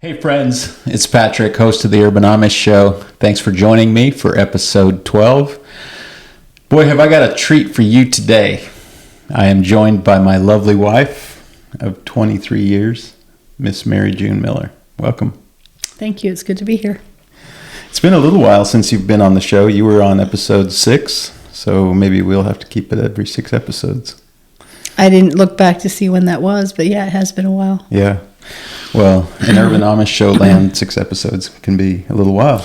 Hey friends, it's Patrick, host of the Urban Amish Show. Thanks for joining me for episode 12. Boy, have I got a treat for you today. I am joined by my lovely wife of 23 years, Miss Mary June Miller. Welcome. Thank you. It's good to be here. It's been a little while since you've been on the show. You were on episode 6, so maybe we'll have to keep it every 6 episodes. I didn't look back to see when that was, but yeah, it has been a while. Yeah. Well, in Urban Amish Show land, 6 episodes can be a little while.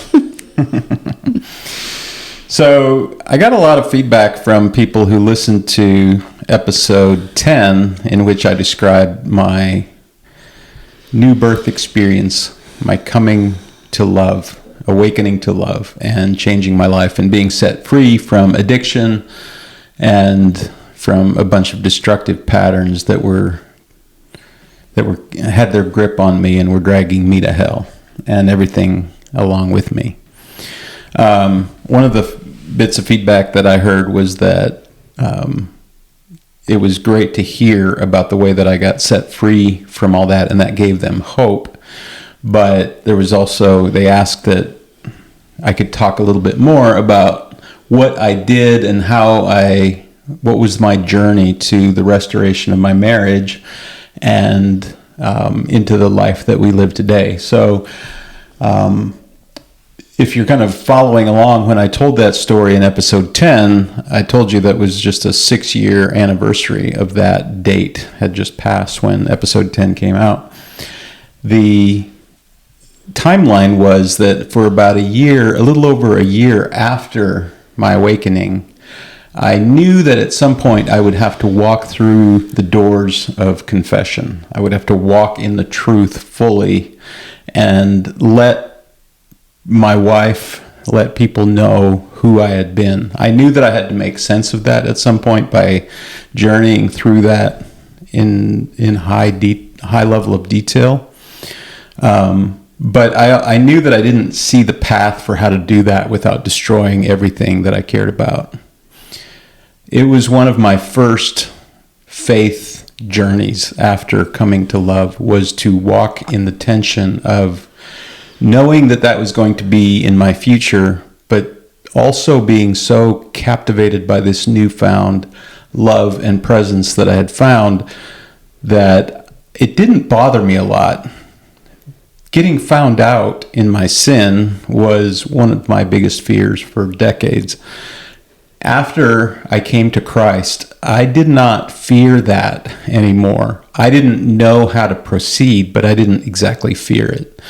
So I got a lot of feedback from people who listened to episode 10, in which I described my new birth experience, my coming to love, awakening to love, and changing my life and being set free from addiction and from a bunch of destructive patterns that had their grip on me and were dragging me to hell and everything along with me. One of the bits of feedback that I heard was that it was great to hear about the way that I got set free from all that, and that gave them hope. But there was also, they asked that I could talk a little bit more about what I did and what was my journey to the restoration of my marriage and into the life that we live today. So if you're kind of following along, when I told that story in episode 10, I told you that was just a 6-year anniversary of that date had just passed when episode 10 came out. The timeline was that for about a little over a year after my awakening, I knew that at some point I would have to walk through the doors of confession. I would have to walk in the truth fully and let my wife, let people know who I had been. I knew that I had to make sense of that at some point by journeying through that in high level of detail. But I knew that I didn't see the path for how to do that without destroying everything that I cared about. It was one of my first faith journeys after coming to love, was to walk in the tension of knowing that that was going to be in my future, but also being so captivated by this newfound love and presence that I had found that it didn't bother me a lot. Getting found out in my sin was one of my biggest fears for decades. After I came to Christ, I did not fear that anymore. I didn't know how to proceed, but I didn't exactly fear it.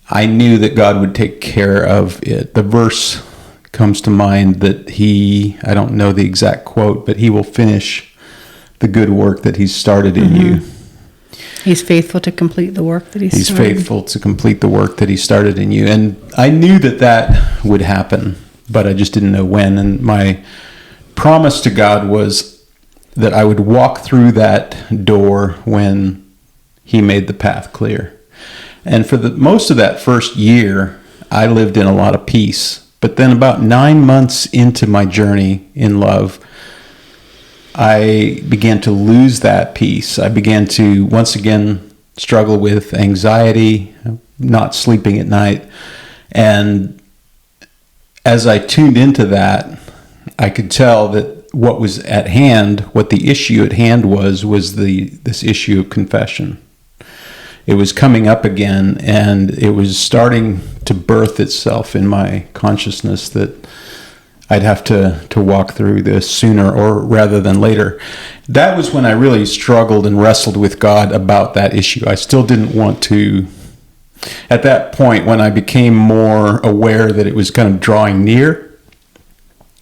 I knew that God would take care of it. The verse comes to mind that I don't know the exact quote, but He will finish the good work that He's started in you. He's faithful to complete the work that He's started. He's faithful to complete the work that He started in you. And I knew that would happen, but I just didn't know when. And my promise to God was that I would walk through that door when He made the path clear. And for most of that first year, I lived in a lot of peace. But then about 9 months into my journey in love, I began to lose that peace. I began to once again struggle with anxiety, not sleeping at night. And as I tuned into that, I could tell that what was at hand, what the issue at hand was this issue of confession. It was coming up again, and it was starting to birth itself in my consciousness that I'd have to walk through this sooner or rather than later. That was when I really struggled and wrestled with God about that issue. I still didn't want to. At that point, when I became more aware that it was kind of drawing near,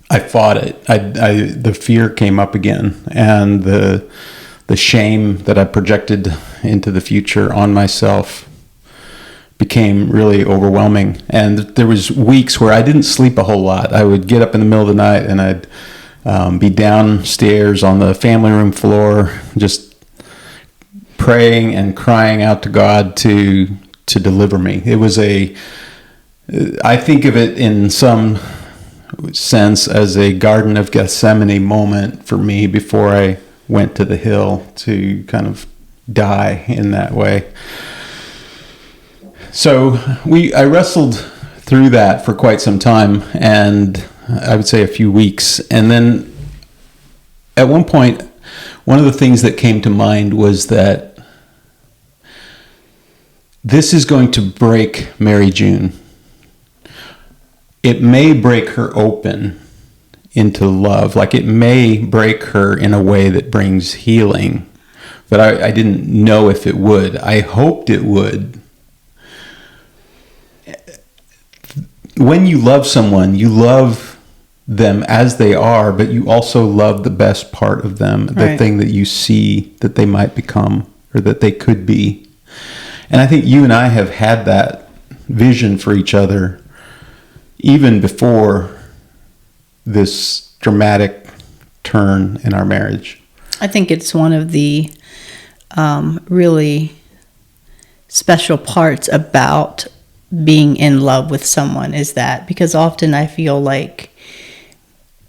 I fought it. The fear came up again, and the shame that I projected into the future on myself became really overwhelming. And there was weeks where I didn't sleep a whole lot. I would get up in the middle of the night and I'd be downstairs on the family room floor, just praying and crying out to God to deliver me. It was I think of it in some sense as a Garden of Gethsemane moment for me before I went to the hill to kind of die in that way. So I wrestled through that for quite some time, and I would say a few weeks. And then at one point, one of the things that came to mind was that this is going to break Mary June. It may break her open into love, like it may break her in a way that brings healing, but I didn't know if it would. I hoped it would. When you love someone, you love them as they are, but you also love the best part of them, the thing that you see that they might become or that they could be. And I think you and I have had that vision for each other even before this dramatic turn in our marriage. I think it's one of the really special parts about being in love with someone is that, because often I feel like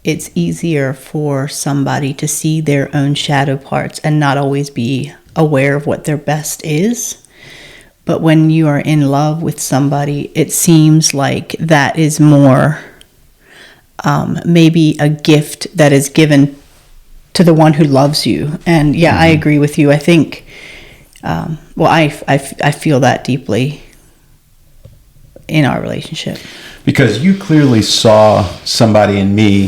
it's easier for somebody to see their own shadow parts and not always be aware of what their best is. But when you are in love with somebody, it seems like that is more maybe a gift that is given to the one who loves you. And yeah, I agree with you. I think, I feel that deeply in our relationship. Because you clearly saw somebody in me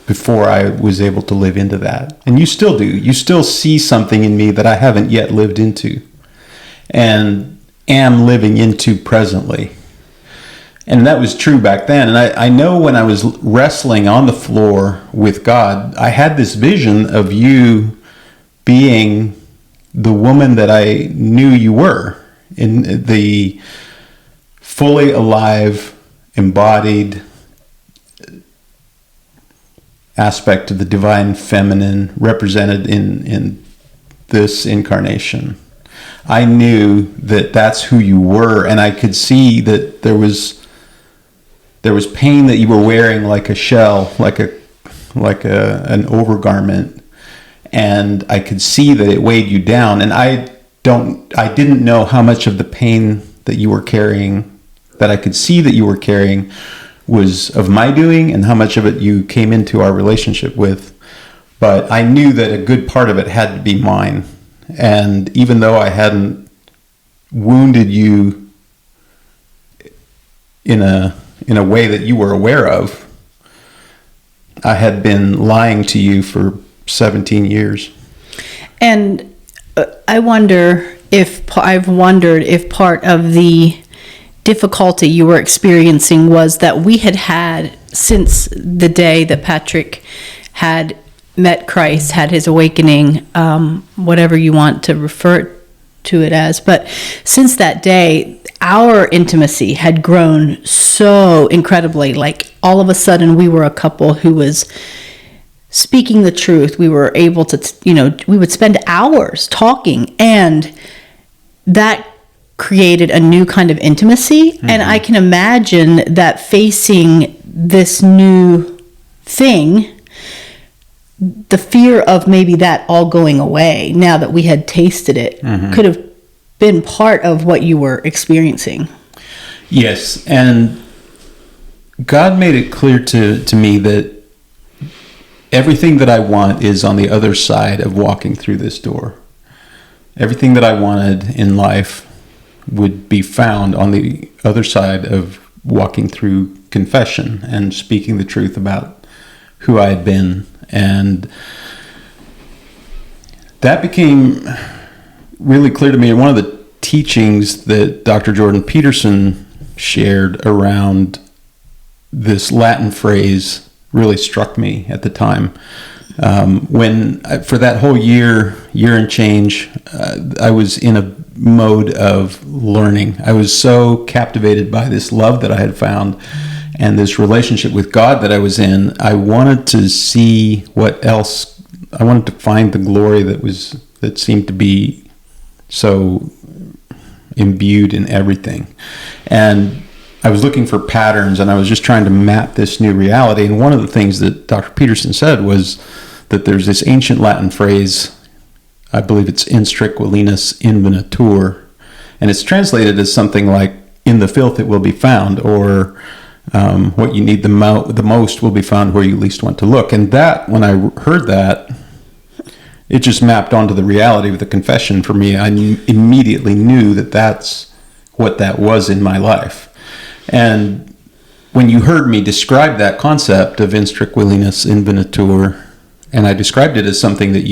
before I was able to live into that. And you still do. You still see something in me that I haven't yet lived into and am living into presently. And that was true back then. And I know when I was wrestling on the floor with God, I had this vision of you being the woman that I knew you were, in the fully alive, embodied aspect of the divine feminine represented in this incarnation. I knew that that's who you were, and I could see that there was pain that you were wearing like a shell, like an overgarment, and I could see that it weighed you down. And I didn't know how much of the pain that you were carrying, that I could see that you were carrying, was of my doing, and how much of it you came into our relationship with. But I knew that a good part of it had to be mine. And even though I hadn't wounded you in a way that you were aware of, I had been lying to you for 17 years. And I've wondered if part of the difficulty you were experiencing was that we had since the day that Patrick had met Christ, had his awakening, whatever you want to refer to it as, but since that day, our intimacy had grown so incredibly. Like all of a sudden we were a couple who was speaking the truth. We were able to, we would spend hours talking, and that created a new kind of intimacy. Mm-hmm. And I can imagine that facing this new thing, the fear of maybe that all going away now that we had tasted it, mm-hmm. could have been part of what you were experiencing. Yes, and God made it clear to me that everything that I want is on the other side of walking through this door. Everything that I wanted in life would be found on the other side of walking through confession and speaking the truth about who I had been. And that became really clear to me. One of the teachings that Dr. Jordan Peterson shared around this Latin phrase really struck me at the time. When for that whole year and change, I was in a mode of learning. I was so captivated by this love that I had found and this relationship with God that I was in. I wanted to see what else. I wanted to find the glory that seemed to be so imbued in everything. And I was looking for patterns, and I was just trying to map this new reality. And one of the things that Dr. Peterson said was that there's this ancient Latin phrase, I believe it's in striquo linus invenatur, And it's translated as something like, in the filth it will be found, or what you need the most will be found where you least want to look. And that, when I heard that, it just mapped onto the reality of the confession for me. I immediately knew that that's what that was in my life. And when you heard me describe that concept of in strict willingness invenitur, and I described it as something that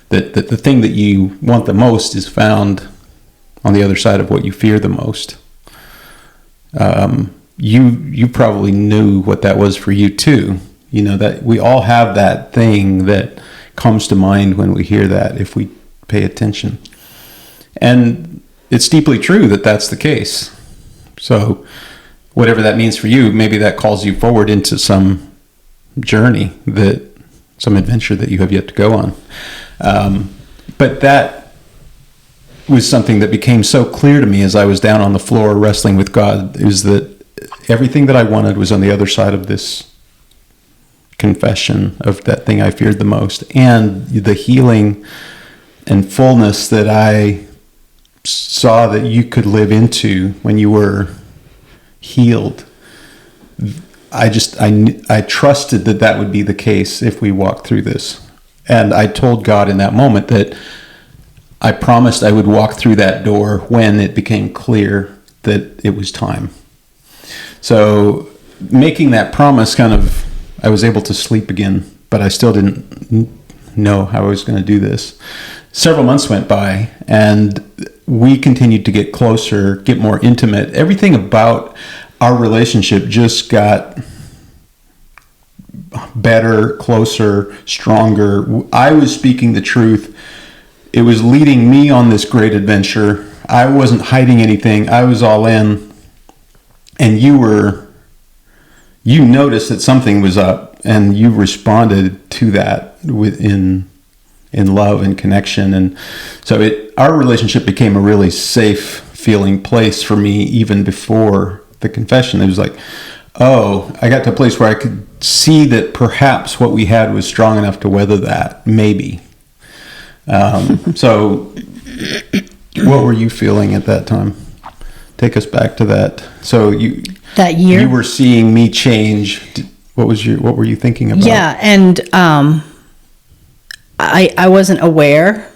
the thing that you want the most is found on the other side of what you fear the most. You probably knew what that was for you too. You know, that we all have that thing that comes to mind when we hear that, if we pay attention. And it's deeply true that that's the case. So whatever that means for you, maybe that calls you forward into some journey, some adventure that you have yet to go on. But that was something that became so clear to me as I was down on the floor wrestling with God, is that everything that I wanted was on the other side of this confession of that thing I feared the most, and the healing and fullness that I saw that you could live into when you were healed. I trusted that would be the case if we walked through this. And I told God in that moment that I promised I would walk through that door when it became clear that it was time. So making that promise, I was able to sleep again, but I still didn't know how I was going to do this. Several months went by, and we continued to get closer, get more intimate. Everything about our relationship just got better, closer, stronger. I was speaking the truth. It was leading me on this great adventure. I wasn't hiding anything. I was all in. And you noticed that something was up, and you responded to that in love and connection. And so our relationship became a really safe feeling place for me even before the confession. It was like, oh, I got to a place where I could see that perhaps what we had was strong enough to weather that, maybe. So what were you feeling at that time? Take us back to that. So that year you were seeing me change. What were you thinking about? Yeah, and I wasn't aware,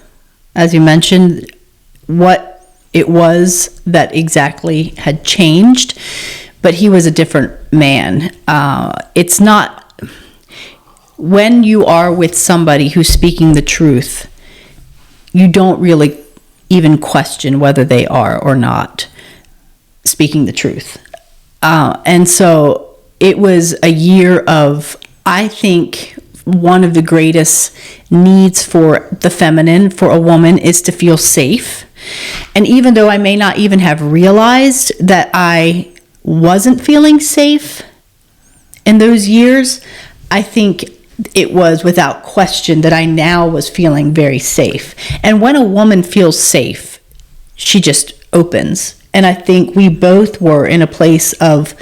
as you mentioned, what it was that exactly had changed, but he was a different man. It's not, when you are with somebody who's speaking the truth, you don't really even question whether they are or not speaking the truth. And so it was a year of, I think, one of the greatest needs for the feminine, for a woman, is to feel safe. And even though I may not even have realized that I wasn't feeling safe in those years, I think it was without question that I now was feeling very safe. And when a woman feels safe, she just opens. And I think we both were in a place of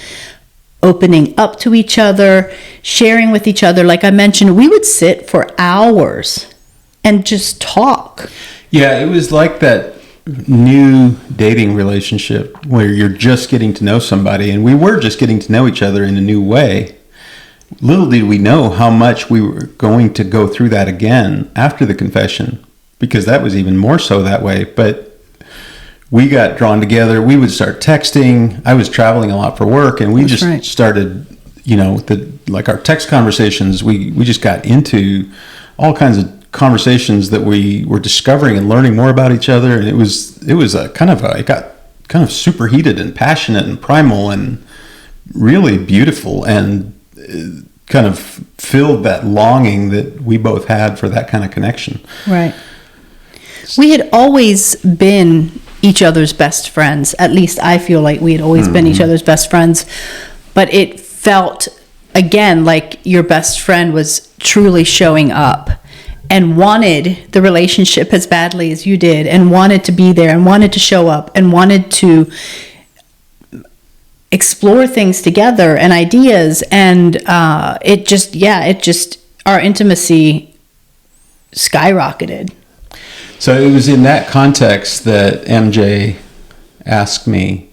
opening up to each other, sharing with each other. Like I mentioned, we would sit for hours and just talk. Yeah, it was like that new dating relationship where you're just getting to know somebody, and we were just getting to know each other in a new way. Little did we know how much we were going to go through that again after the confession, because that was even more so that way. But we got drawn together. We would start texting. I was traveling a lot for work, and we started, like our text conversations, we just got into all kinds of conversations that we were discovering and learning more about each other. And it got kind of superheated and passionate and primal and really beautiful, and kind of filled that longing that we both had for that kind of connection. Right. We had always been each other's best friends. At least I feel like we had always been each other's best friends. But it felt, again, like your best friend was truly showing up and wanted the relationship as badly as you did, and wanted to be there, and wanted to show up, and wanted to explore things together and ideas. And our intimacy skyrocketed. So it was in that context that MJ asked me,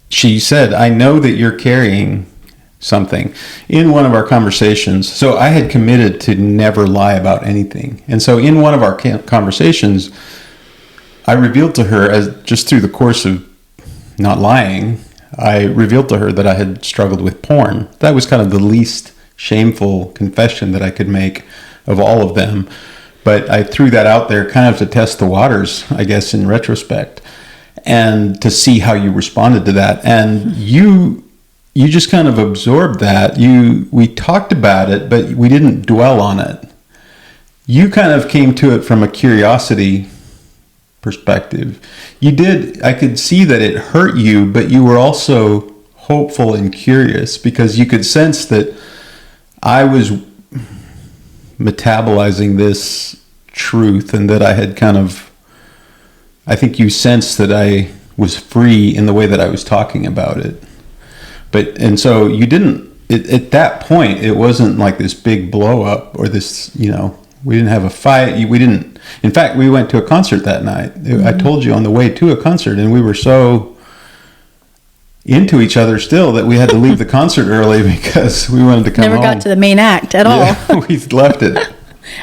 she said, I know that you're carrying something, in one of our conversations. So I had committed to never lie about anything. And so in one of our conversations, I revealed to her, as just through the course of not lying, I revealed to her that I had struggled with porn. That was kind of the least shameful confession that I could make of all of them. But I threw that out there kind of to test the waters, I guess, in retrospect, and to see how you responded to that. And you just kind of absorbed that. We talked about it, but we didn't dwell on it. You kind of came to it from a curiosity perspective. I could see that it hurt you, but you were also hopeful and curious because you could sense that I was metabolizing this truth and that I had I think you sensed that I was free in the way that I was talking about it. And so you didn't, at that point, it wasn't like this big blow up or this, we didn't have a fight. In fact, we went to a concert that night. I told you on the way to a concert, and we were so into each other still that we had to leave the concert early because we wanted to come home. Never got to the main act at all. Yeah, we left it.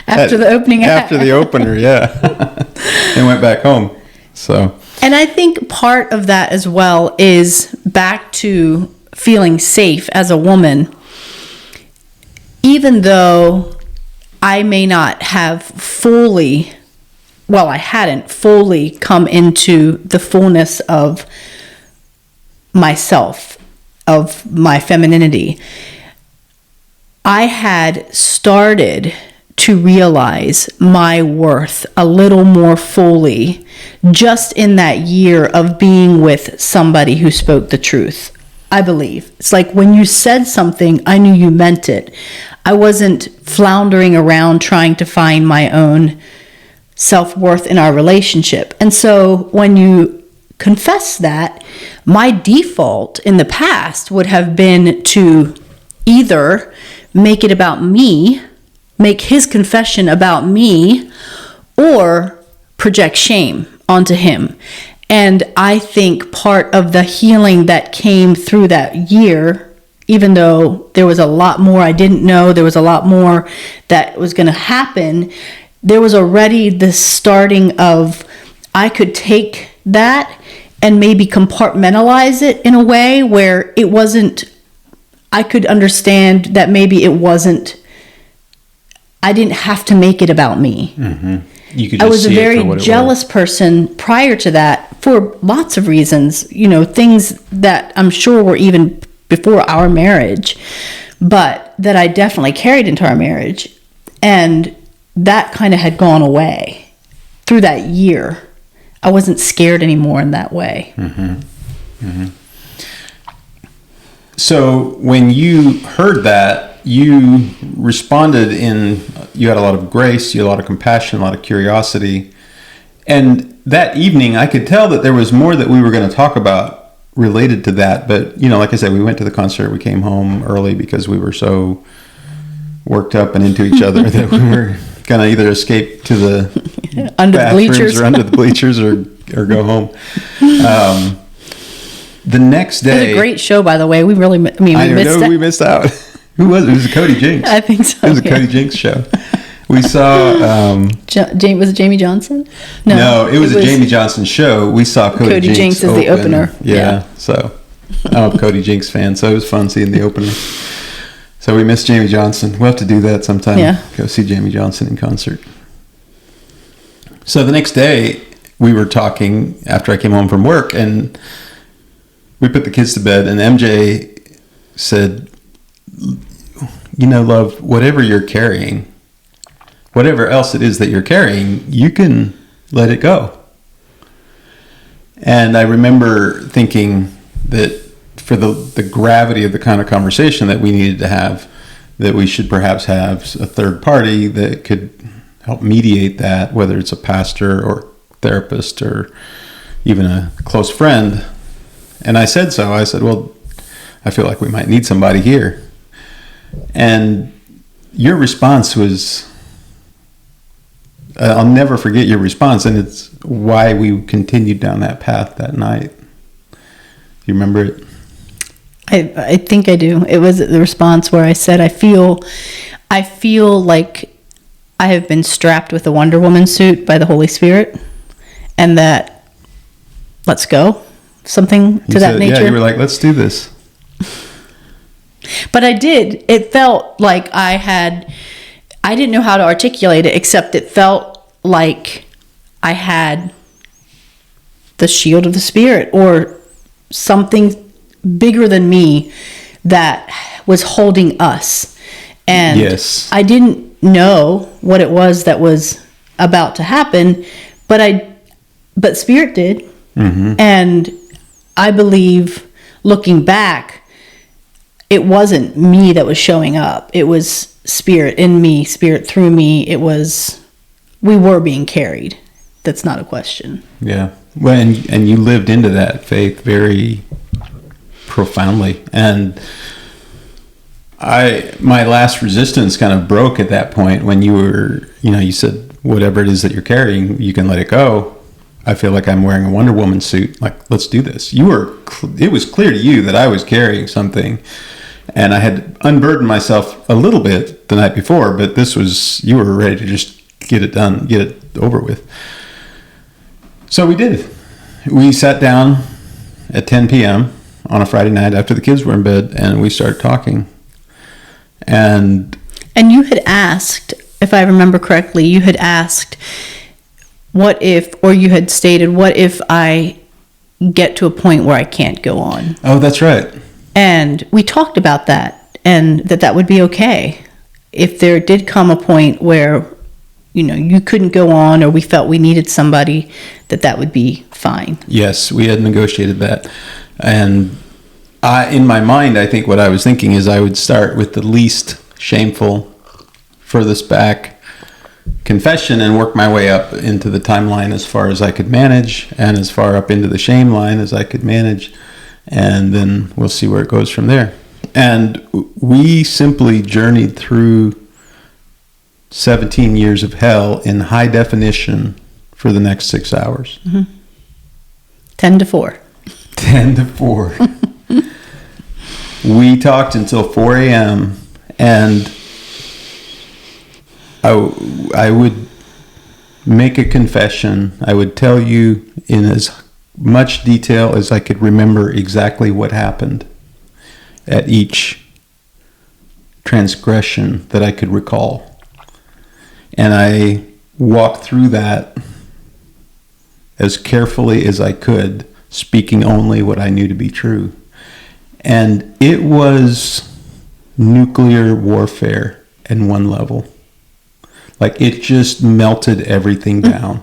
After the opening act. After the opener, yeah. And went back home. So. And I think part of that as well is back to feeling safe as a woman. Even though I may not have I hadn't fully come into the fullness of myself, of my femininity. I had started to realize my worth a little more fully just in that year of being with somebody who spoke the truth. I believe. It's like when you said something, I knew you meant it. I wasn't floundering around trying to find my own self-worth in our relationship. And so when you confess that, my default in the past would have been to either make it about me, make his confession about me, or project shame onto him. And I think part of the healing that came through that year, even though there was a lot more I didn't know, there was a lot more that was going to happen, there was already this starting of, I could take that and maybe compartmentalize it in a way where it wasn't, I could understand that maybe it wasn't, I didn't have to make it about me. Mm-hmm. You could just I was a see very jealous person prior to that for lots of reasons, things that I'm sure were even before our marriage, but that I definitely carried into our marriage. And that kind of had gone away through that year. I wasn't scared anymore in that way. Mm-hmm. Mm-hmm. So when you heard that, you responded you had a lot of grace, you had a lot of compassion, a lot of curiosity. And that evening, I could tell that there was more that we were going to talk about related to that. But, like I said, we went to the concert, we came home early because we were so worked up and into each other that we were going to either escape to the under the bathrooms bleachers or under the bleachers or go home. The next day... It was a great show, by the way. We really, we missed out. Who was it? It was Cody Jinks. I think so. It was a Cody Jinks show. We saw... was it Jamie Johnson? No, it was a Jamie Johnson show. We saw Cody Jinks as the opener. Yeah, so I'm a Cody Jinks fan, so it was fun seeing the opener. So we missed Jamie Johnson. We'll have to do that sometime. Yeah. Go see Jamie Johnson in concert. So the next day, we were talking after I came home from work, and we put the kids to bed, and MJ said, love, whatever you're carrying, whatever else it is that you're carrying, you can let it go. And I remember thinking that for the gravity of the kind of conversation that we needed to have, that we should perhaps have a third party that could help mediate that, whether it's a pastor or therapist or even a close friend. And I said so. I said, well, I feel like we might need somebody here. And your response was I'll never forget your response, and it's why we continued down that path that night. Do you remember it? I think I do. It was the response where I said, I feel like I have been strapped with a Wonder Woman suit by the Holy Spirit, and that let's go. Something to that nature. Yeah, you were like, let's do this. But I did. It felt like I didn't know how to articulate it, except it felt like I had the shield of the Spirit or something bigger than me that was holding us. And yes. I didn't know what it was that was about to happen, but Spirit did. Mm-hmm. And I believe, looking back, it wasn't me that was showing up. It was Spirit in me, Spirit through me. We were being carried. That's not a question. Yeah. Well, and you lived into that faith very profoundly. And my last resistance kind of broke at that point when you said, whatever it is that you're carrying, you can let it go. I feel like I'm wearing a Wonder Woman suit. Like, let's do this. It was clear to you that I was carrying something, and I had unburdened myself a little bit the night before, but you were ready to just get it done, get it over with. So we did. We sat down at 10 p.m. on a Friday night after the kids were in bed, and we started talking. And you had asked, if I remember correctly, you had stated, what if I get to a point where I can't go on? Oh, that's right. And we talked about that, and that would be okay. If there did come a point where, you couldn't go on, or we felt we needed somebody, that would be fine. Yes, we had negotiated that. And in my mind, I think what I was thinking is I would start with the least shameful, furthest back confession and work my way up into the timeline as far as I could manage, and as far up into the shame line as I could manage. And then we'll see where it goes from there. And we simply journeyed through 17 years of hell in high definition for the next 6 hours. Mm-hmm. 10 to 4. 10 to 4. We talked until 4 a.m. and I would make a confession. I would tell you in as much detail as I could remember exactly what happened at each transgression that I could recall. And I walked through that as carefully as I could, speaking only what I knew to be true. And it was nuclear warfare at one level. Like, it just melted everything down.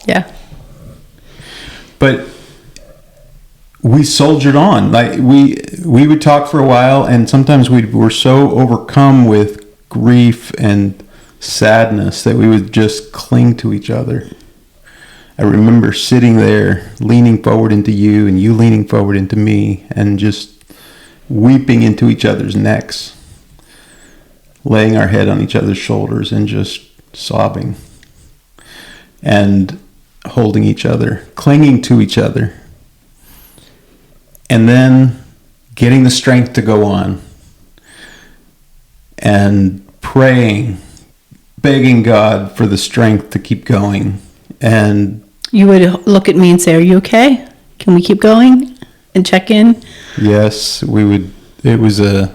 Yeah. But we soldiered on. Like, we would talk for a while, and sometimes we were so overcome with grief and sadness that we would just cling to each other. I remember sitting there, leaning forward into you, and you leaning forward into me, and just weeping into each other's necks, laying our head on each other's shoulders and just sobbing and holding each other, clinging to each other, and then getting the strength to go on and praying, begging God for the strength to keep going. And you would look at me and say, "Are you okay? Can we keep going?" And check in. Yes, we would. It was a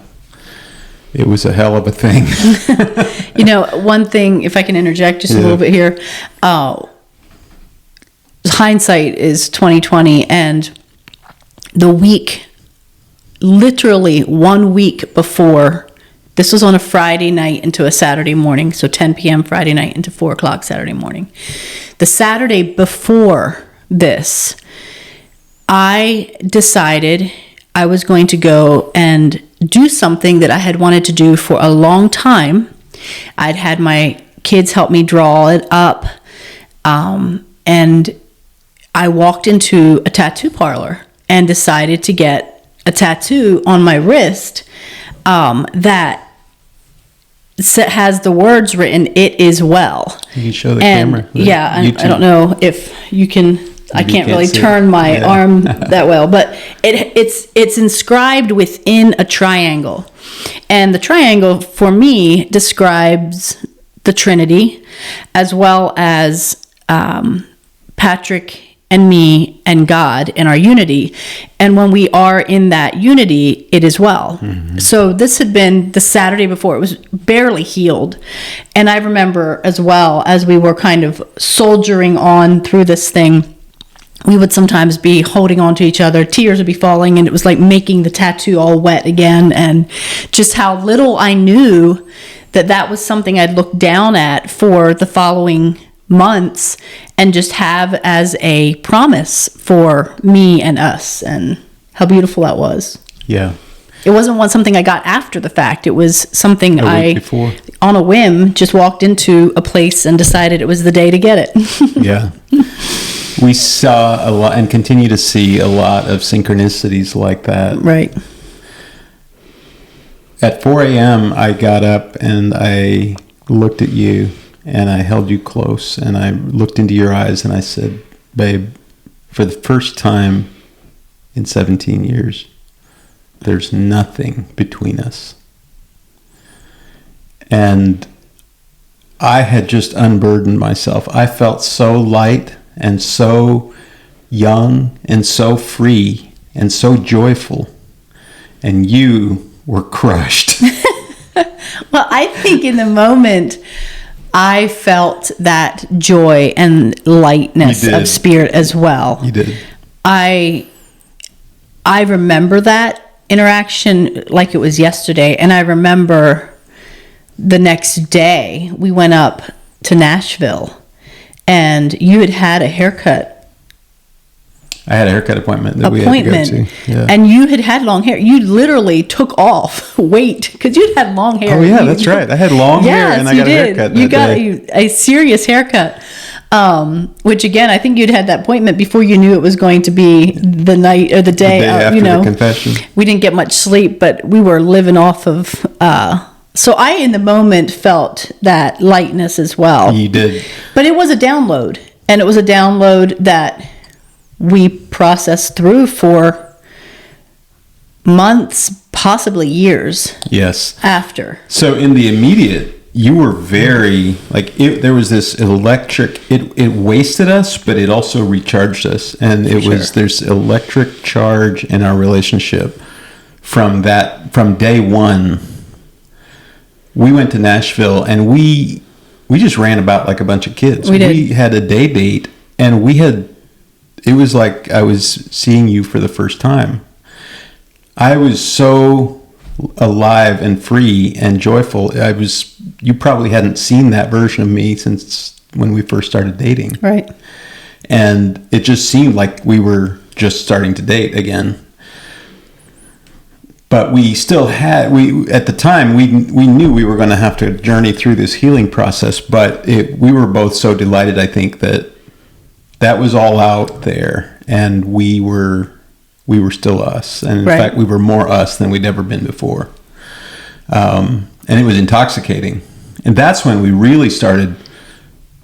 hell of a thing. One thing, if I can interject just a little bit here, hindsight is 20/20, and the week, literally 1 week before, this was on a Friday night into a Saturday morning, so 10 p.m. Friday night into 4 o'clock Saturday morning. The Saturday before this, I decided I was going to go and do something that I had wanted to do for a long time. I'd had my kids help me draw it up, and I walked into a tattoo parlor and decided to get a tattoo on my wrist that has the words written, "It is well." You can show the And camera. yeah, I don't know if you can. I Maybe you can't can't really see it. turn my Yeah. arm that well, but it's inscribed within a triangle, and the triangle for me describes the Trinity, as well as Patrick and me and God in our unity. And when we are in that unity, it is well. Mm-hmm. So this had been the Saturday before. It was barely healed. And I remember as well, as we were kind of soldiering on through this thing, we would sometimes be holding on to each other. Tears would be falling, and it was like making the tattoo all wet again. And just how little I knew that was something I'd look down at for the following months and just have as a promise for me and us, and how beautiful that was. Yeah. It wasn't something I got after the fact. It was something A week before. on a whim, just walked into a place and decided it was the day to get it. Yeah. We saw a lot and continue to see a lot of synchronicities like that. Right. At 4 a.m., I got up and I looked at you and I held you close and I looked into your eyes and I said, babe, for the first time in 17 years, there's nothing between us. And I had just unburdened myself. I felt so light and so young and so free and so joyful. And you were crushed. Well, I think in the moment, I felt that joy and lightness You did. of spirit as well. You did. I remember that interaction like it was yesterday, and I remember the next day we went up to Nashville, and you had a haircut I had a haircut appointment that we had to go to. Yeah. and you had long hair. You literally took off weight because you had long hair. Oh yeah, You- that's right. I had long hair and I you got a did. haircut. You that got day. a serious haircut. Which again, I think you'd had that appointment before you knew it was going to be the night or the day. The day after you know, the confession. we didn't get much sleep, but we were living off of. So I, in the moment, felt that lightness as well. You did. But it was a download, and it was a download that we processed through for months, possibly years Yes. after. So in the immediate, you were very there was this electric. It wasted us, but it also recharged us, and there's electric charge in our relationship from day one. We went to Nashville, and we just ran about like a bunch of kids. We did. We had a day date, and it was like I was seeing you for the first time. I was so alive and free and joyful. You probably hadn't seen that version of me since when we first started dating. Right. And it just seemed like we were just starting to date again. But we still at the time, we knew we were going to have to journey through this healing process, but we were both so delighted, I think, that was all out there, and we were still us. And in Right. fact, we were more us than we'd ever been before. And it was intoxicating. And that's when we really started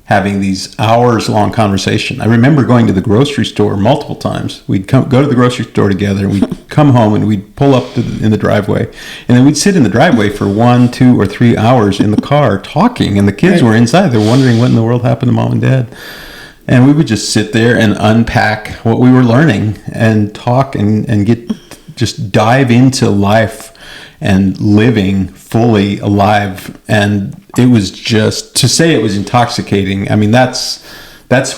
having these hours-long conversation. I remember going to the grocery store multiple times. We'd go to the grocery store together, and we'd come home, and we'd pull up in the driveway. And then we'd sit in the driveway for 1, 2, or 3 hours in the car talking, and the kids Right. were inside. They're wondering what in the world happened to mom and dad. And we would just sit there and unpack what we were learning and talk and just dive into life and living fully alive. And it was just, to say it was intoxicating, I mean, that's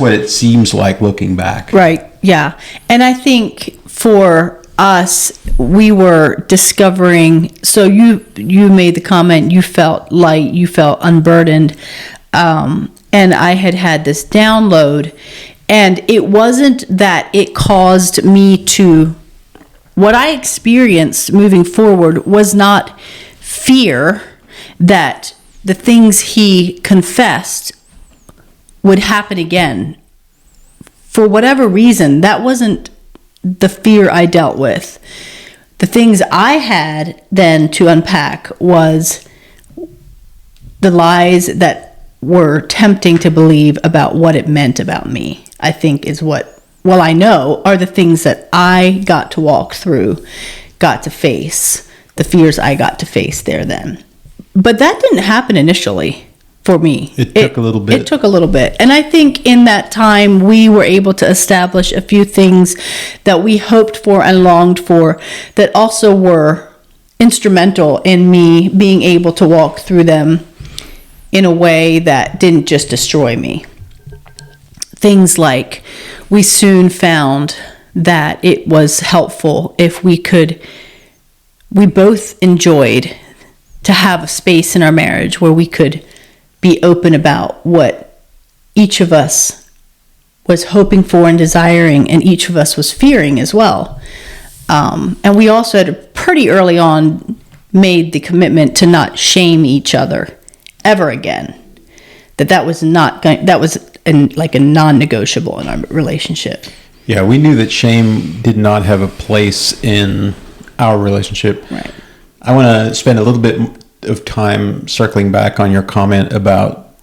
what it seems like looking back. Right. Yeah. And I think for us, we were discovering, so you made the comment, you felt light, you felt unburdened. And I had this download, and it wasn't that it caused me to, what I experienced moving forward was not fear that the things he confessed would happen again. For whatever reason, that wasn't the fear I dealt with. The things I had then to unpack was, the lies that were tempting to believe about what it meant about me, I think is what, well, I know are the things that I got to walk through, got to face, the fears I got to face there then. But that didn't happen initially for me. It took a little bit. It took a little bit. And I think in that time, we were able to establish a few things that we hoped for and longed for that also were instrumental in me being able to walk through them in a way that didn't just destroy me. Things like we soon found that it was helpful if we both enjoyed to have a space in our marriage where we could be open about what each of us was hoping for and desiring, and each of us was fearing as well. And we also had pretty early on made the commitment to not shame each other ever again. That was like a non-negotiable in our relationship. Yeah, we knew that shame did not have a place in our relationship. Right. I want to spend a little bit of time circling back on your comment about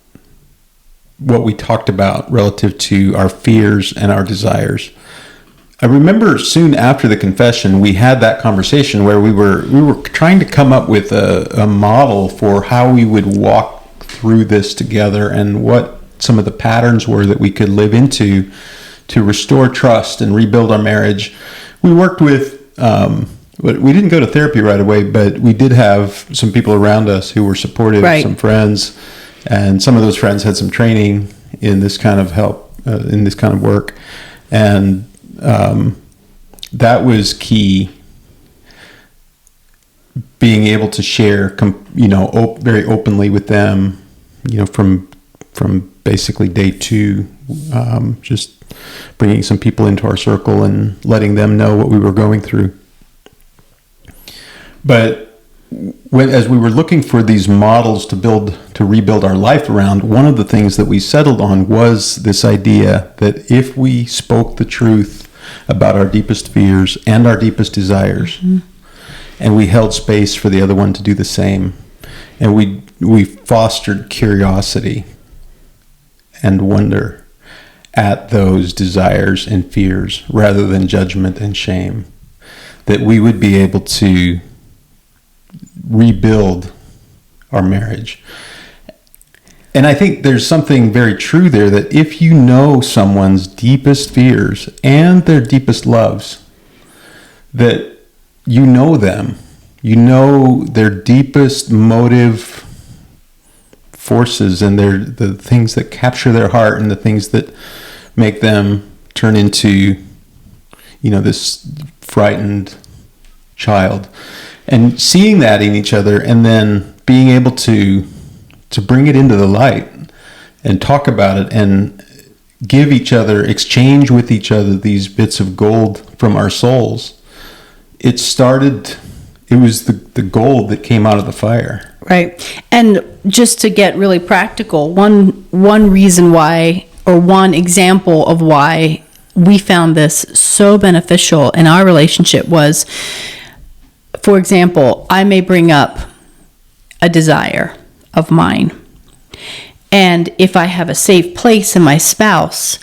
what we talked about relative to our fears and our desires. I remember soon after the confession, we had that conversation where we were trying to come up with a model for how we would walk through this together and what some of the patterns were that we could live into to restore trust and rebuild our marriage. We worked with, we didn't go to therapy right away, but we did have some people around us who were supportive, right. Some friends, and some of those friends had some training in this kind of help, in this kind of work. And that was key, being able to share, very openly with them, from basically day 2, just bringing some people into our circle and letting them know what we were going through. But as we were looking for these models to rebuild our life around, one of the things that we settled on was this idea that if we spoke the truth about our deepest fears and our deepest desires, mm-hmm. and we held space for the other one to do the same, and we fostered curiosity and wonder at those desires and fears rather than judgment and shame, that we would be able to rebuild our marriage. And I think there's something very true there, that if you know someone's deepest fears and their deepest loves, that you know them, you know their deepest motive forces and the things that capture their heart and the things that make them turn into, this frightened child. And seeing that in each other, and then being able to bring it into the light and talk about it and exchange with each other these bits of gold from our souls. It was the gold that came out of the fire. Right. And just to get really practical, one reason why, or one example of why we found this so beneficial in our relationship was, for example, I may bring up a desire of mine. And if I have a safe place in my spouse,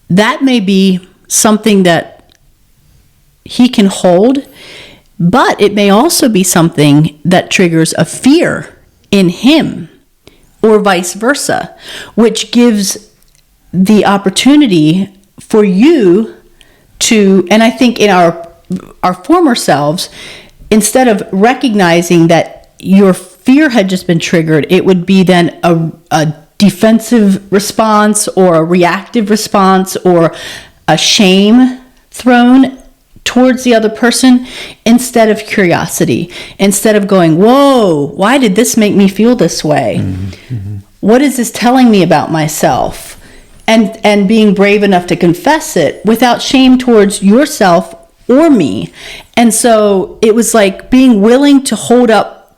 that may be something that he can hold, but it may also be something that triggers a fear in him, or vice versa, which gives the opportunity for you to, and I think in our former selves, instead of recognizing that your fear had just been triggered, it would be then a defensive response or a reactive response or a shame thrown towards the other person, instead of curiosity, instead of going, whoa, why did this make me feel this way? Mm-hmm. What is this telling me about myself? And being brave enough to confess it without shame towards yourself or me. And so it was like being willing to hold up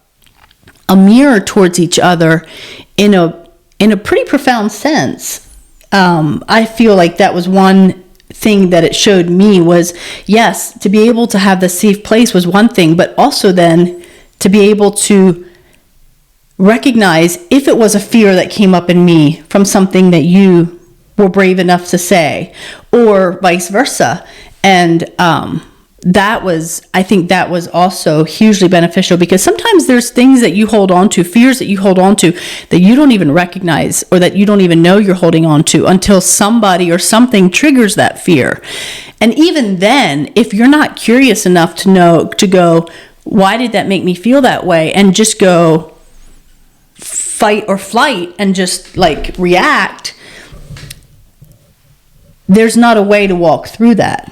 a mirror towards each other in a pretty profound sense. I feel like that was one thing that it showed me was, yes, to be able to have the safe place was one thing, but also then to be able to recognize if it was a fear that came up in me from something that you were brave enough to say, or vice versa. And I think that was also hugely beneficial, because sometimes there's things that you hold on to, fears that you hold on to, that you don't even recognize, or that you don't even know you're holding on to until somebody or something triggers that fear. And even then, if you're not curious enough to go, why did that make me feel that way? And just go fight or flight and just like react, there's not a way to walk through that.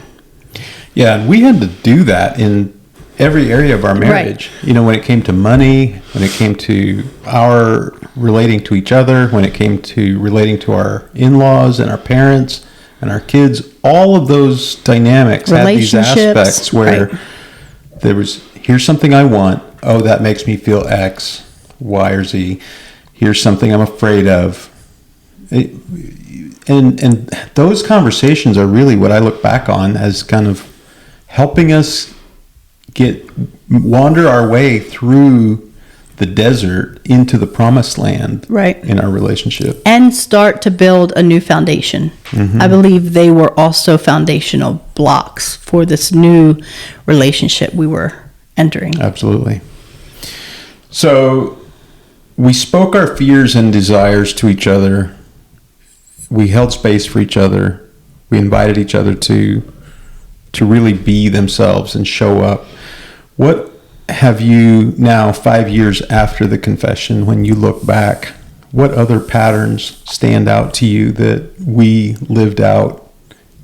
Yeah, and we had to do that in every area of our marriage. Right. When it came to money, when it came to our relating to each other, when it came to relating to our in-laws and our parents and our kids, all of those dynamics had these aspects where there was, here's something I want. Oh, that makes me feel X, Y, or Z. Here's something I'm afraid of. And those conversations are really what I look back on as kind of helping us wander our way through the desert into the promised land in our relationship. And start to build a new foundation. Mm-hmm. I believe they were also foundational blocks for this new relationship we were entering. Absolutely. So we spoke our fears and desires to each other. We held space for each other. We invited each other to really be themselves and show up. What have you now, 5 years after the confession, when you look back, what other patterns stand out to you that we lived out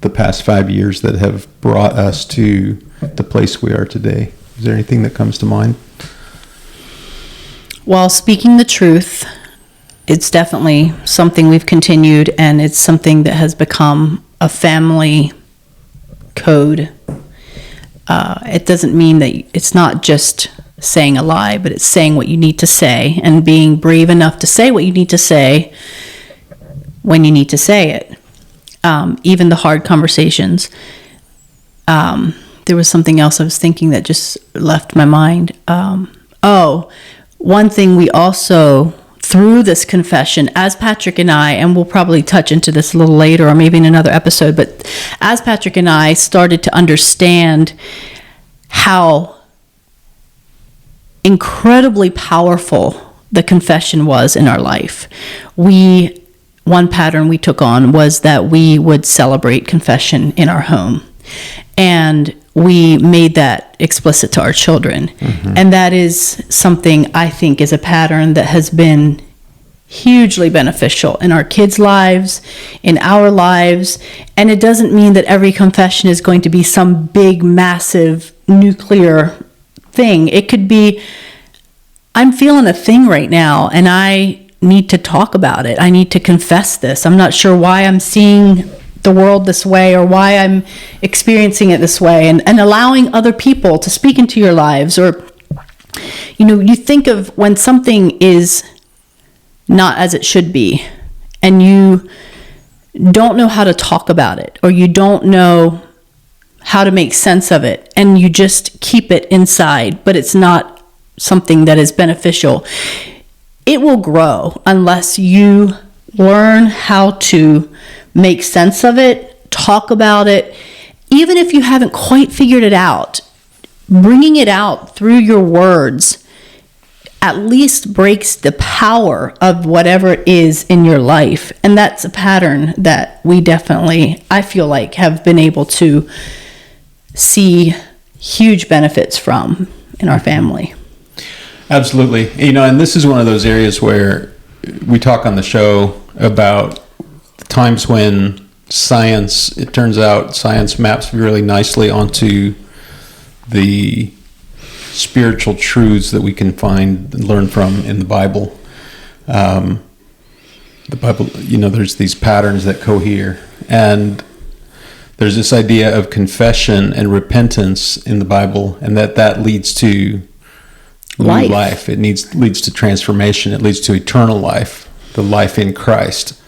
the past 5 years that have brought us to the place we are today? Is there anything that comes to mind? Well, speaking the truth, it's definitely something we've continued, and it's something that has become a family code. It doesn't mean that it's not just saying a lie, but it's saying what you need to say and being brave enough to say what you need to say when you need to say it. Even the hard conversations. There was something else I was thinking that just left my mind. One thing we also, through this confession, as Patrick and I, and we'll probably touch into this a little later or maybe in another episode, but as Patrick and I started to understand how incredibly powerful the confession was in our life, one pattern we took on was that we would celebrate confession in our home. And we made that explicit to our children. Mm-hmm. And that is something I think is a pattern that has been hugely beneficial in our kids' lives, in our lives. And it doesn't mean that every confession is going to be some big, massive, nuclear thing. It could be, I'm feeling a thing right now, and I need to talk about it. I need to confess this. I'm not sure why I'm seeing the world this way or why I'm experiencing it this way, and allowing other people to speak into your lives. Or, you think of when something is not as it should be and you don't know how to talk about it, or you don't know how to make sense of it, and you just keep it inside, but it's not something that is beneficial. It will grow unless you learn how to make sense of it, talk about it. Even if you haven't quite figured it out, bringing it out through your words at least breaks the power of whatever it is in your life. And that's a pattern that we definitely, I feel like, have been able to see huge benefits from in our family. Absolutely. And this is one of those areas where we talk on the show about times when it turns out science maps really nicely onto the spiritual truths that we can find and learn from in the Bible. The Bible, there's these patterns that cohere, and there's this idea of confession and repentance in the Bible, and that leads to new life. It leads to transformation. It leads to eternal life, the life in Christ.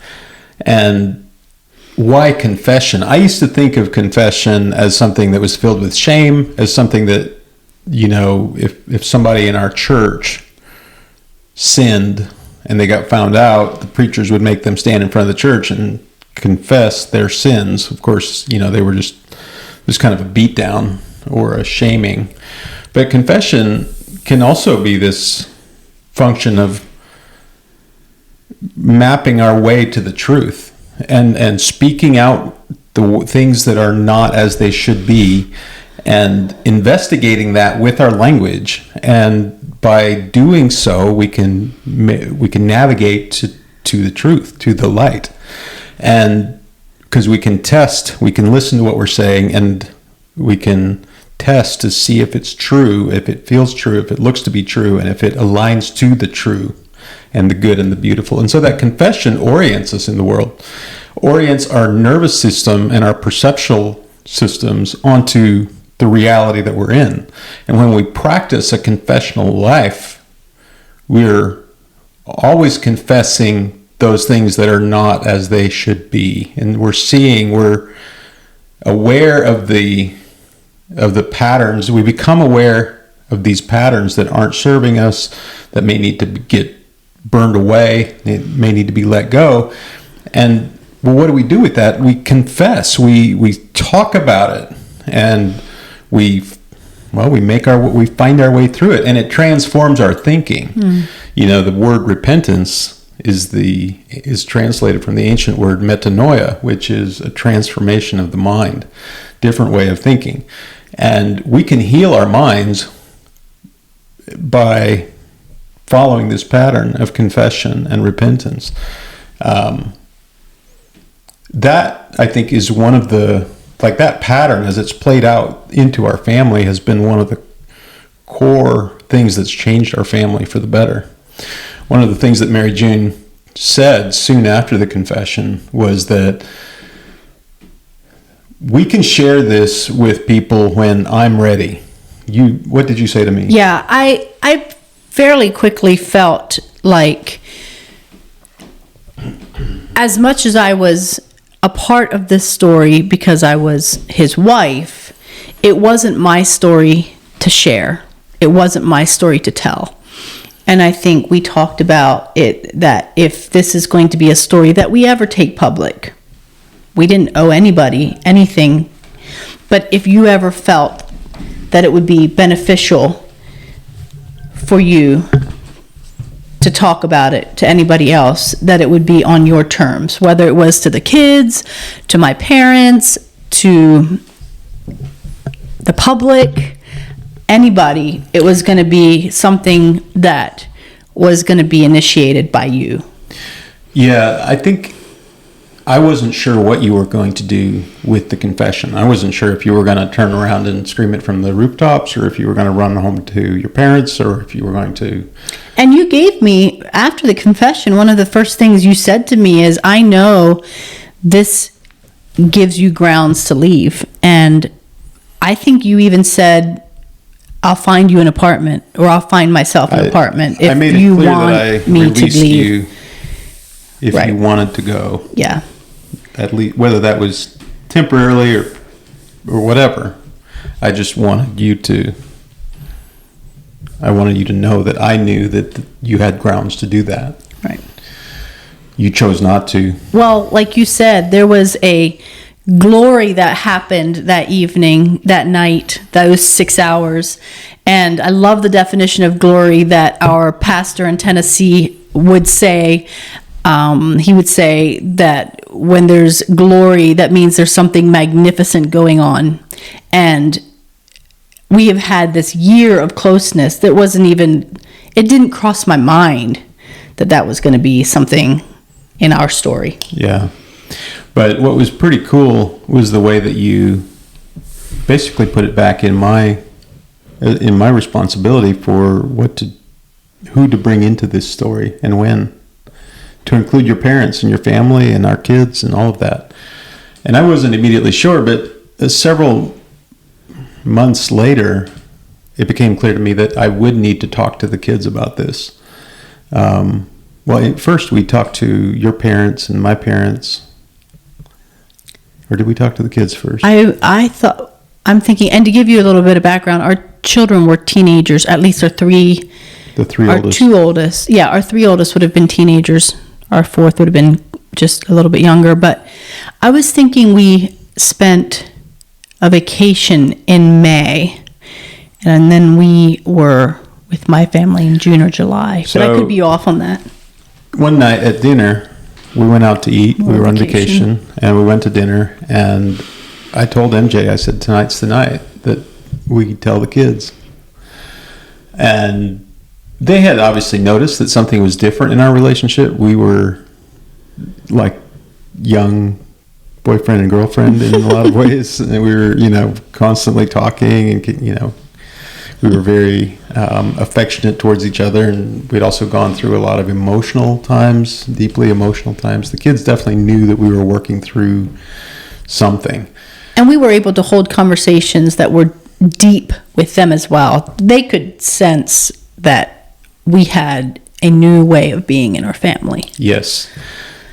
And why confession? I used to think of confession as something that was filled with shame, as something that, if somebody in our church sinned and they got found out, the preachers would make them stand in front of the church and confess their sins. Of course, they were just kind of a beatdown or a shaming. But confession can also be this function of mapping our way to the truth and speaking out the things that are not as they should be and investigating that with our language. And by doing so, we can navigate to the truth, to the light. And because we can listen to what we're saying, and we can test to see if it's true, if it feels true, if it looks to be true, and if it aligns to the true and the good and the beautiful. And so that confession orients us in the world, orients our nervous system and our perceptual systems onto the reality that we're in. And when we practice a confessional life, we're always confessing those things that are not as they should be. And we're aware of the patterns. We become aware of these patterns that aren't serving us, that may need to get burned away, it may need to be let go. And well, what do we do with that? We confess, we talk about it, and we find our way through it, and it transforms our thinking. The word repentance is translated from the ancient word metanoia, which is a transformation of the mind, different way of thinking. And we can heal our minds by following this pattern of confession and repentance. That, I think, is one of that pattern, as it's played out into our family, has been one of the core things that's changed our family for the better. One of the things that Mary June said soon after the confession was that we can share this with people when I'm ready. What did you say to me? Yeah, I fairly quickly felt like, as much as I was a part of this story because I was his wife, it wasn't my story to share. It wasn't my story to tell. And I think we talked about it, that if this is going to be a story that we ever take public, we didn't owe anybody anything. But if you ever felt that it would be beneficial for you to talk about it to anybody else, that it would be on your terms, whether it was to the kids, to my parents, to the public, anybody, it was going to be something that was going to be initiated by you. Yeah, I think I wasn't sure what you were going to do with the confession. I wasn't sure if you were going to turn around and scream it from the rooftops, or if you were going to run home to your parents, or if you were going to... And you gave me, after the confession, one of the first things you said to me is, I know this gives you grounds to leave. And I think you even said, I'll find you an apartment, or I'll find myself an apartment if I made it you clear want that I me to released leave. You if Right. you wanted to go. Yeah. At least, whether that was temporarily or whatever. I just wanted you to know that I knew that you had grounds to do that. Right. You chose not to. Well, like you said, there was a glory that happened that evening, that night, those 6 hours. And I love the definition of glory that our pastor in Tennessee would say. He would say that when there's glory, that means there's something magnificent going on. And we have had this year of closeness that it didn't cross my mind that was going to be something in our story. Yeah. But what was pretty cool was the way that you basically put it back in my responsibility for who to bring into this story and when. To include your parents and your family and our kids and all of that. And I wasn't immediately sure, but several months later, it became clear to me that I would need to talk to the kids about this. At first we talked to your parents and my parents. Or did we talk to the kids first? I'm thinking, and to give you a little bit of background, our children were teenagers, at least our three The three our oldest. two oldest. Yeah, our three oldest would have been teenagers. Our fourth would have been just a little bit younger. But I was thinking we spent a vacation in May, and then we were with my family in June or July. But I could be off on that. One night at dinner, we went out to eat. We were on vacation, and we went to dinner. And I told MJ, I said, tonight's the night that we tell the kids. And they had obviously noticed that something was different in our relationship. We were like young boyfriend and girlfriend in a lot of ways. And we were, constantly talking, and, we were very affectionate towards each other. And we'd also gone through a lot of emotional times, deeply emotional times. The kids definitely knew that we were working through something. And we were able to hold conversations that were deep with them as well. They could sense that we had a new way of being in our family. Yes.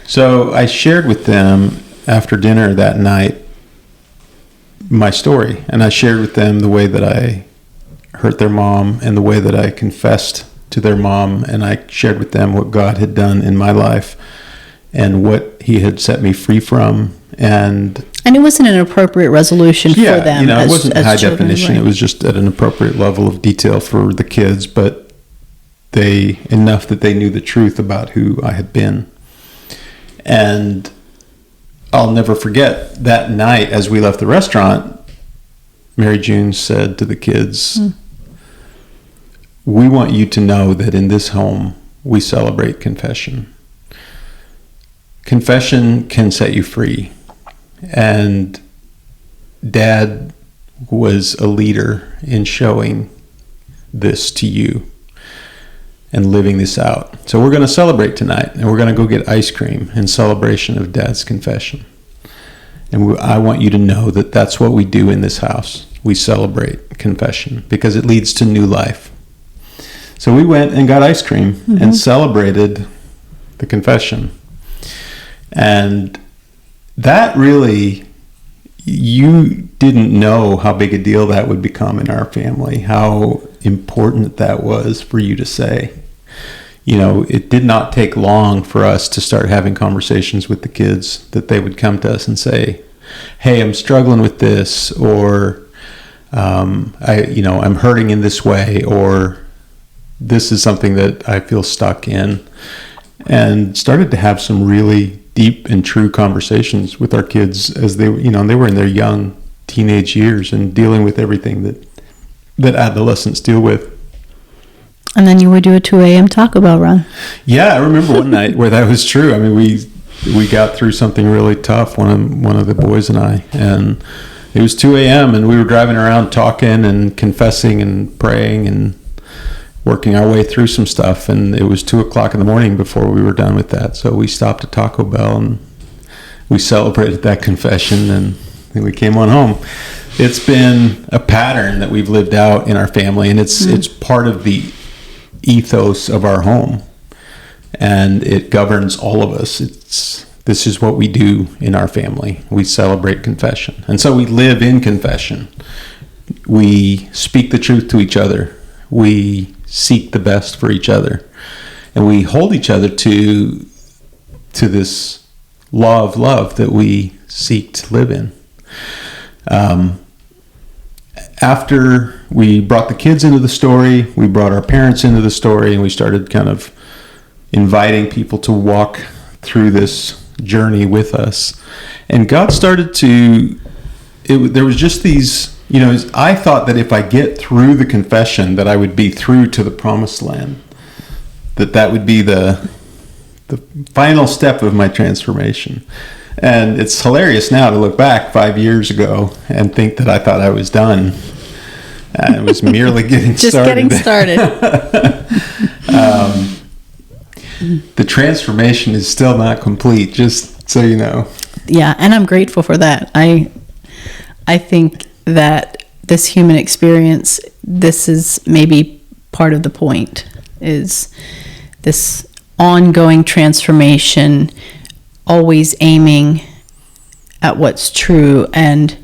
So I shared with them after dinner that night my story, and I shared with them the way that I hurt their mom and the way that I confessed to their mom, and I shared with them what God had done in my life and what he had set me free from. And it wasn't an appropriate resolution for them. It wasn't high children, definition. right? It was just at an appropriate level of detail for the kids, but enough that they knew the truth about who I had been. And I'll never forget that night as we left the restaurant, Mary June said to the kids, we want you to know that in this home, we celebrate confession. Confession can set you free. And Dad was a leader in showing this to you and living this out. So we're going to celebrate tonight, and we're going to go get ice cream in celebration of Dad's confession. And I want you to know that that's what we do in this house. We celebrate confession because it leads to new life. So we went and got ice cream and celebrated the confession. And that really, you didn't know how big a deal that would become in our family, how important that was for you to say. It did not take long for us to start having conversations with the kids, that they would come to us and say, hey, I'm struggling with this, or I'm hurting in this way, or this is something that I feel stuck in, and started to have some really deep and true conversations with our kids as they were in their young teenage years and dealing with everything that adolescents deal with. And then you would do a 2 a.m. Taco Bell run. Yeah, I remember one night where that was true. I mean, we got through something really tough, one of the boys and I, and it was 2 a.m. and we were driving around talking and confessing and praying and working our way through some stuff, and it was 2 o'clock in the morning before we were done with that. So we stopped at Taco Bell and we celebrated that confession, and then we came on home. It's been a pattern that we've lived out in our family, and it's part of the ethos of our home, and it governs all of us. This is what we do in our family. We celebrate confession, and so we live in confession. We speak the truth to each other. We seek the best for each other, and we hold each other to this law of love that we seek to live in. After we brought the kids into the story, we brought our parents into the story, and we started kind of inviting people to walk through this journey with us. And God started there was just these, I thought that if I get through the confession, that I would be through to the promised land, that would be the final step of my transformation. And it's hilarious now to look back 5 years ago and think that I thought I was done. And it was merely getting just started. Just getting started. The transformation is still not complete, just so you know. Yeah, and I'm grateful for that. I think that this human experience, this is maybe part of the point, is this ongoing transformation, always aiming at what's true. And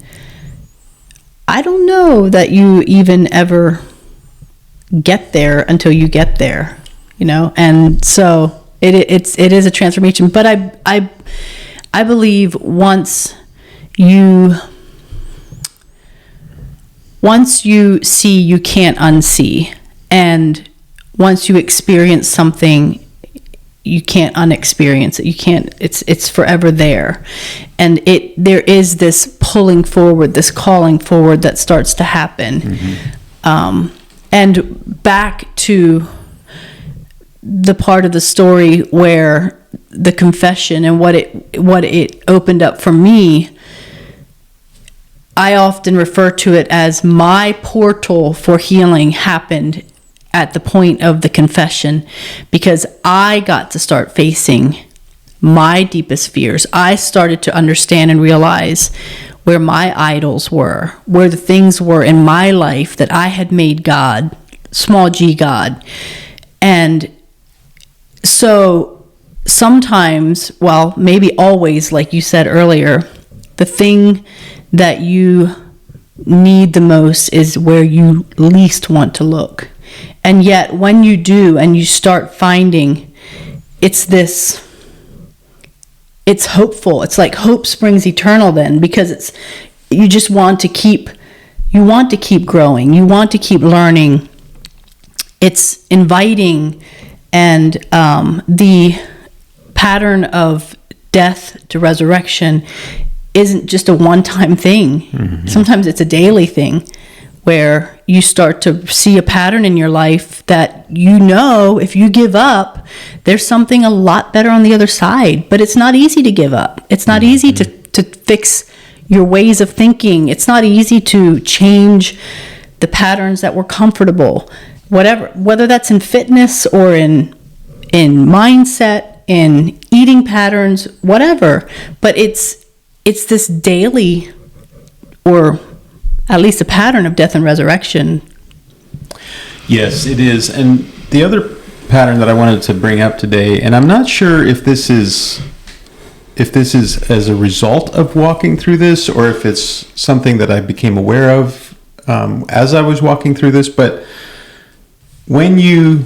I don't know that you even ever get there until you get there, and so it is a transformation. But I believe once you see, you can't unsee, and once you experience something, you can't unexperience it. You can't. It's forever there, and there is this pulling forward, this calling forward that starts to happen. Mm-hmm. And back to the part of the story where the confession and what it opened up for me. I often refer to it as my portal for healing happened at the point of the confession, because I got to start facing my deepest fears. I started to understand and realize where my idols were, where the things were in my life that I had made God, small g God. And so sometimes, well, maybe always, like you said earlier, the thing that you need the most is where you least want to look. And yet when you do and you start finding, it's hopeful. It's like hope springs eternal then, because you just want to keep growing. You want to keep learning. It's inviting, and the pattern of death to resurrection isn't just a one-time thing. Mm-hmm. Sometimes it's a daily thing where you start to see a pattern in your life that if you give up, there's something a lot better on the other side. But it's not easy to give up. It's not mm-hmm. easy to fix your ways of thinking. It's not easy to change the patterns that were comfortable. Whether that's in fitness or in mindset, in eating patterns, whatever. But it's this daily, or at least a pattern of death and resurrection. Yes, it is. And the other pattern that I wanted to bring up today, and I'm not sure if this is as a result of walking through this, or if it's something that I became aware of as I was walking through this, but when you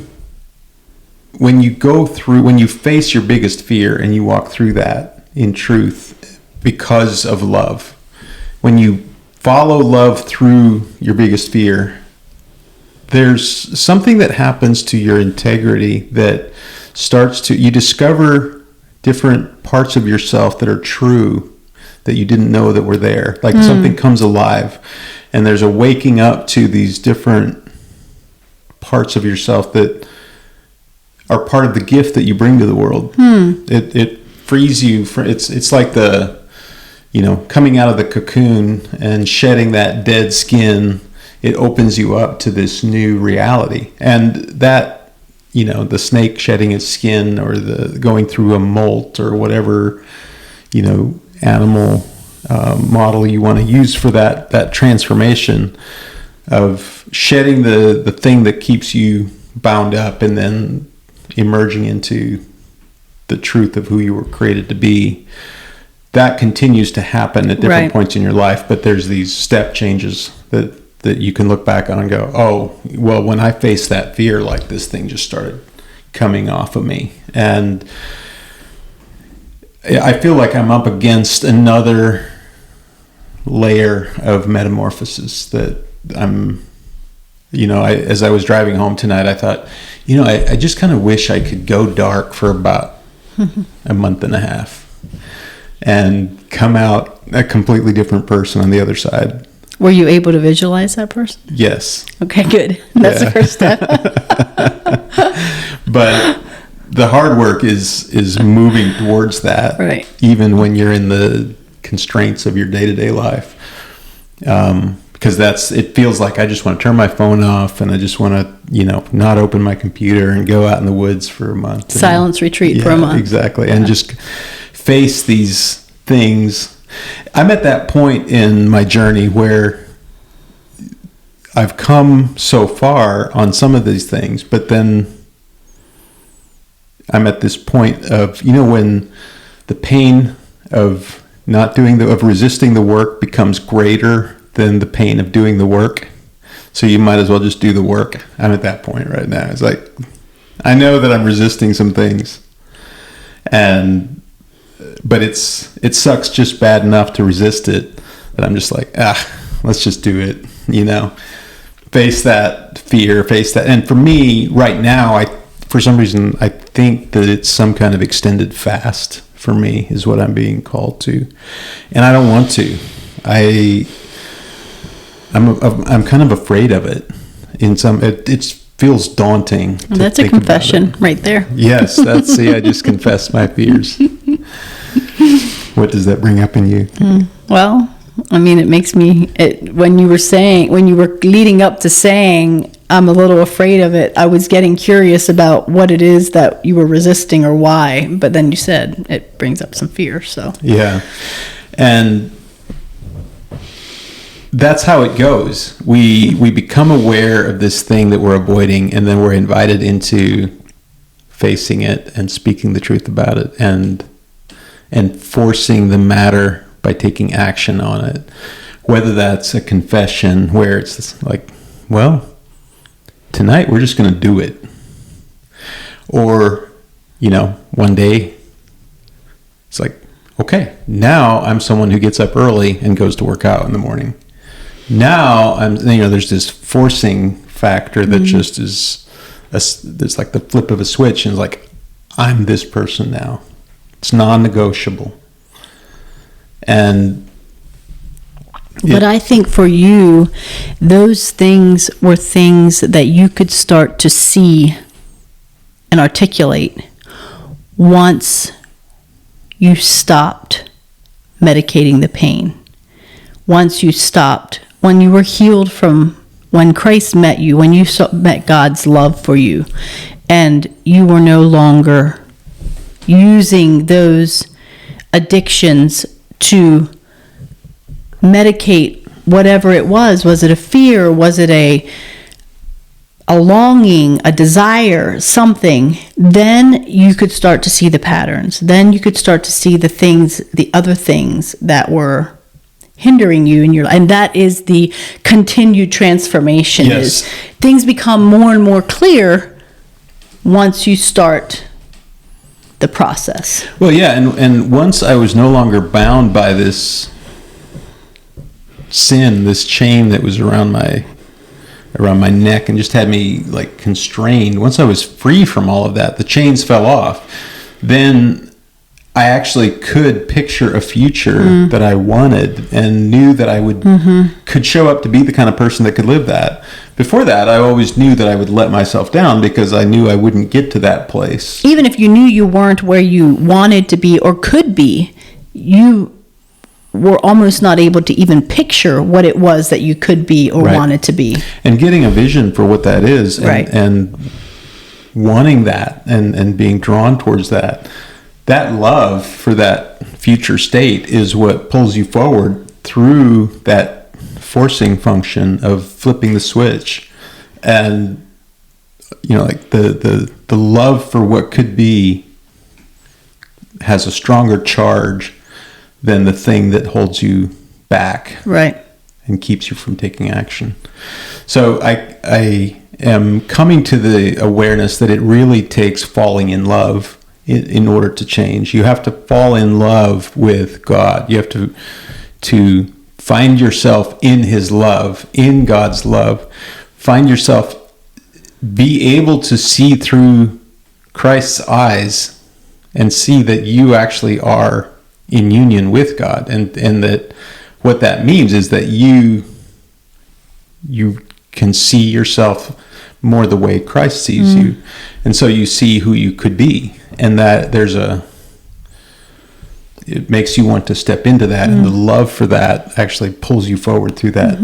face your biggest fear and you walk through that in truth because of love, when you follow love through your biggest fear, there's something that happens to your integrity that you discover different parts of yourself that are true that you didn't know that were there. Like something comes alive, and there's a waking up to these different parts of yourself that are part of the gift that you bring to the world. It frees you. It's like coming out of the cocoon and shedding that dead skin. It opens you up to this new reality. And that, the snake shedding its skin, or the going through a molt, or whatever, animal model you want to use for that transformation of shedding the thing that keeps you bound up, and then emerging into the truth of who you were created to be. That continues to happen at different points in your life, but there's these step changes that you can look back on and go, oh, well, when I faced that fear, like, this thing just started coming off of me. And I feel like I'm up against another layer of metamorphosis that I'm, as I was driving home tonight, I thought, I just kind of wish I could go dark for about a month and a half and come out a completely different person on the other side. Were you able to visualize that person? Yes. Okay, good. That's the first step. But the hard work is moving towards that, right? Even when you're in the constraints of your day-to-day life. Because it feels like I just want to turn my phone off, and I just want to, not open my computer and go out in the woods for a month. Silence retreat for a month. Exactly. Yeah. And just face these things. I'm at that point in my journey where I've come so far on some of these things, but then I'm at this point of, when the pain of resisting the work becomes greater than the pain of doing the work. So you might as well just do the work. I'm at that point right now. It's like, I know that I'm resisting some things, but it sucks just bad enough to resist it that I'm just like, let's just do it, face that fear, face that. And for me right now, for some reason, I think that it's some kind of extended fast for me is what I'm being called to. And I don't want to. I'm kind of afraid of it. It feels daunting. That's a confession right there. Yes, I just confessed my fears. What does that bring up in you? Well, I mean, it makes me, when you were leading up to saying, I'm a little afraid of it, I was getting curious about what it is that you were resisting or why, but then you said it brings up some fear, so. Yeah. And that's how it goes. We become aware of this thing that we're avoiding, and then we're invited into facing it and speaking the truth about it and forcing the matter by taking action on it. Whether that's a confession where it's like, well, tonight we're just going to do it. Or, one day it's like, okay, now I'm someone who gets up early and goes to work out in the morning. Now there's this forcing factor that just is, there's like the flip of a switch, and it's like, I'm this person now. It's non-negotiable. But I think for you, those things were things that you could start to see and articulate once you stopped medicating the pain. Once you stopped, when you were healed from, when Christ met you, when you met God's love for you, and you were no longer using those addictions to medicate whatever it was. Was it a fear? Was it a longing, a desire, something? Then you could start to see the patterns. Then you could start to see the other things that were hindering you in your life. And that is the continued transformation. Yes. Things become more and more clear once you start the process. Well, yeah, and once I was no longer bound by this sin, this chain that was around my neck and just had me like constrained. Once I was free from all of that, the chains fell off. Then I actually could picture a future that I wanted and knew that I could show up to be the kind of person that could live that. Before that, I always knew that I would let myself down because I knew I wouldn't get to that place. Even if you knew you weren't where you wanted to be or could be, you were almost not able to even picture what it was that you could be or wanted to be. And getting a vision for what that is and wanting that and being drawn towards that. That love for that future state is what pulls you forward through that forcing function of flipping the switch. And, like the love for what could be has a stronger charge than the thing that holds you back. Right. And keeps you from taking action. So I am coming to the awareness that it really takes falling in love in order to change. You have to fall in love with God. You have to find yourself in His love, in God's love. Find yourself, be able to see through Christ's eyes and see that you actually are in union with God, and that what that means is that you can see yourself more the way Christ sees you, and so you see who you could be, and that it makes you want to step into that, and the love for that actually pulls you forward through that,